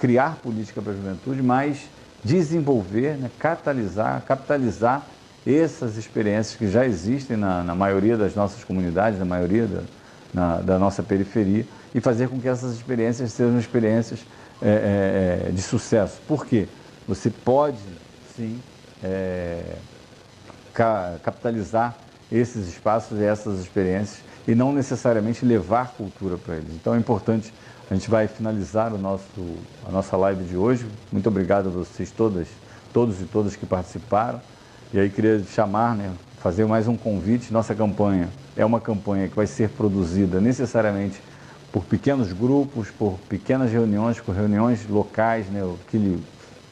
A: criar política para a juventude, mas desenvolver, né, capitalizar essas experiências que já existem na maioria das nossas comunidades, na maioria da nossa periferia, e fazer com que essas experiências sejam experiências de sucesso. Por quê? Você pode, sim, capitalizar esses espaços e essas experiências e não necessariamente levar cultura para eles. Então é importante, a gente vai finalizar a nossa live de hoje. Muito obrigado a vocês todos e todas que participaram. E aí queria chamar, né, fazer mais um convite. Nossa campanha é uma campanha que vai ser produzida necessariamente por pequenos grupos, por pequenas reuniões, por reuniões locais, né, aquele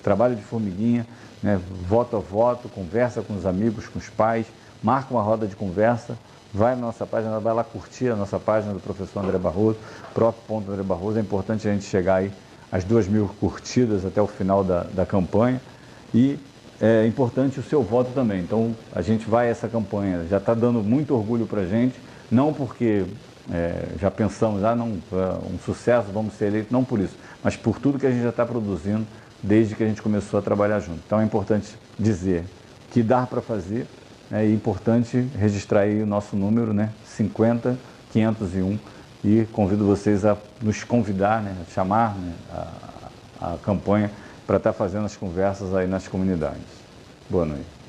A: trabalho de formiguinha, né, voto a voto, conversa com os amigos, com os pais, marca uma roda de conversa, vai na nossa página, vai lá curtir a nossa página do professor André Barroso, prof.André Barroso. É importante a gente chegar aí às 2.000 curtidas até o final da campanha, e é importante o seu voto também. Então a gente vai, essa campanha já está dando muito orgulho para a gente, não porque já pensamos, não, um sucesso, vamos ser eleitos, não por isso, mas por tudo que a gente já está produzindo desde que a gente começou a trabalhar junto. Então é importante dizer que dá para fazer, né, e é importante registrar aí o nosso número, né, 50501, e convido vocês a nos convidar, né, a chamar, né, a campanha para estar fazendo as conversas aí nas comunidades. Boa noite.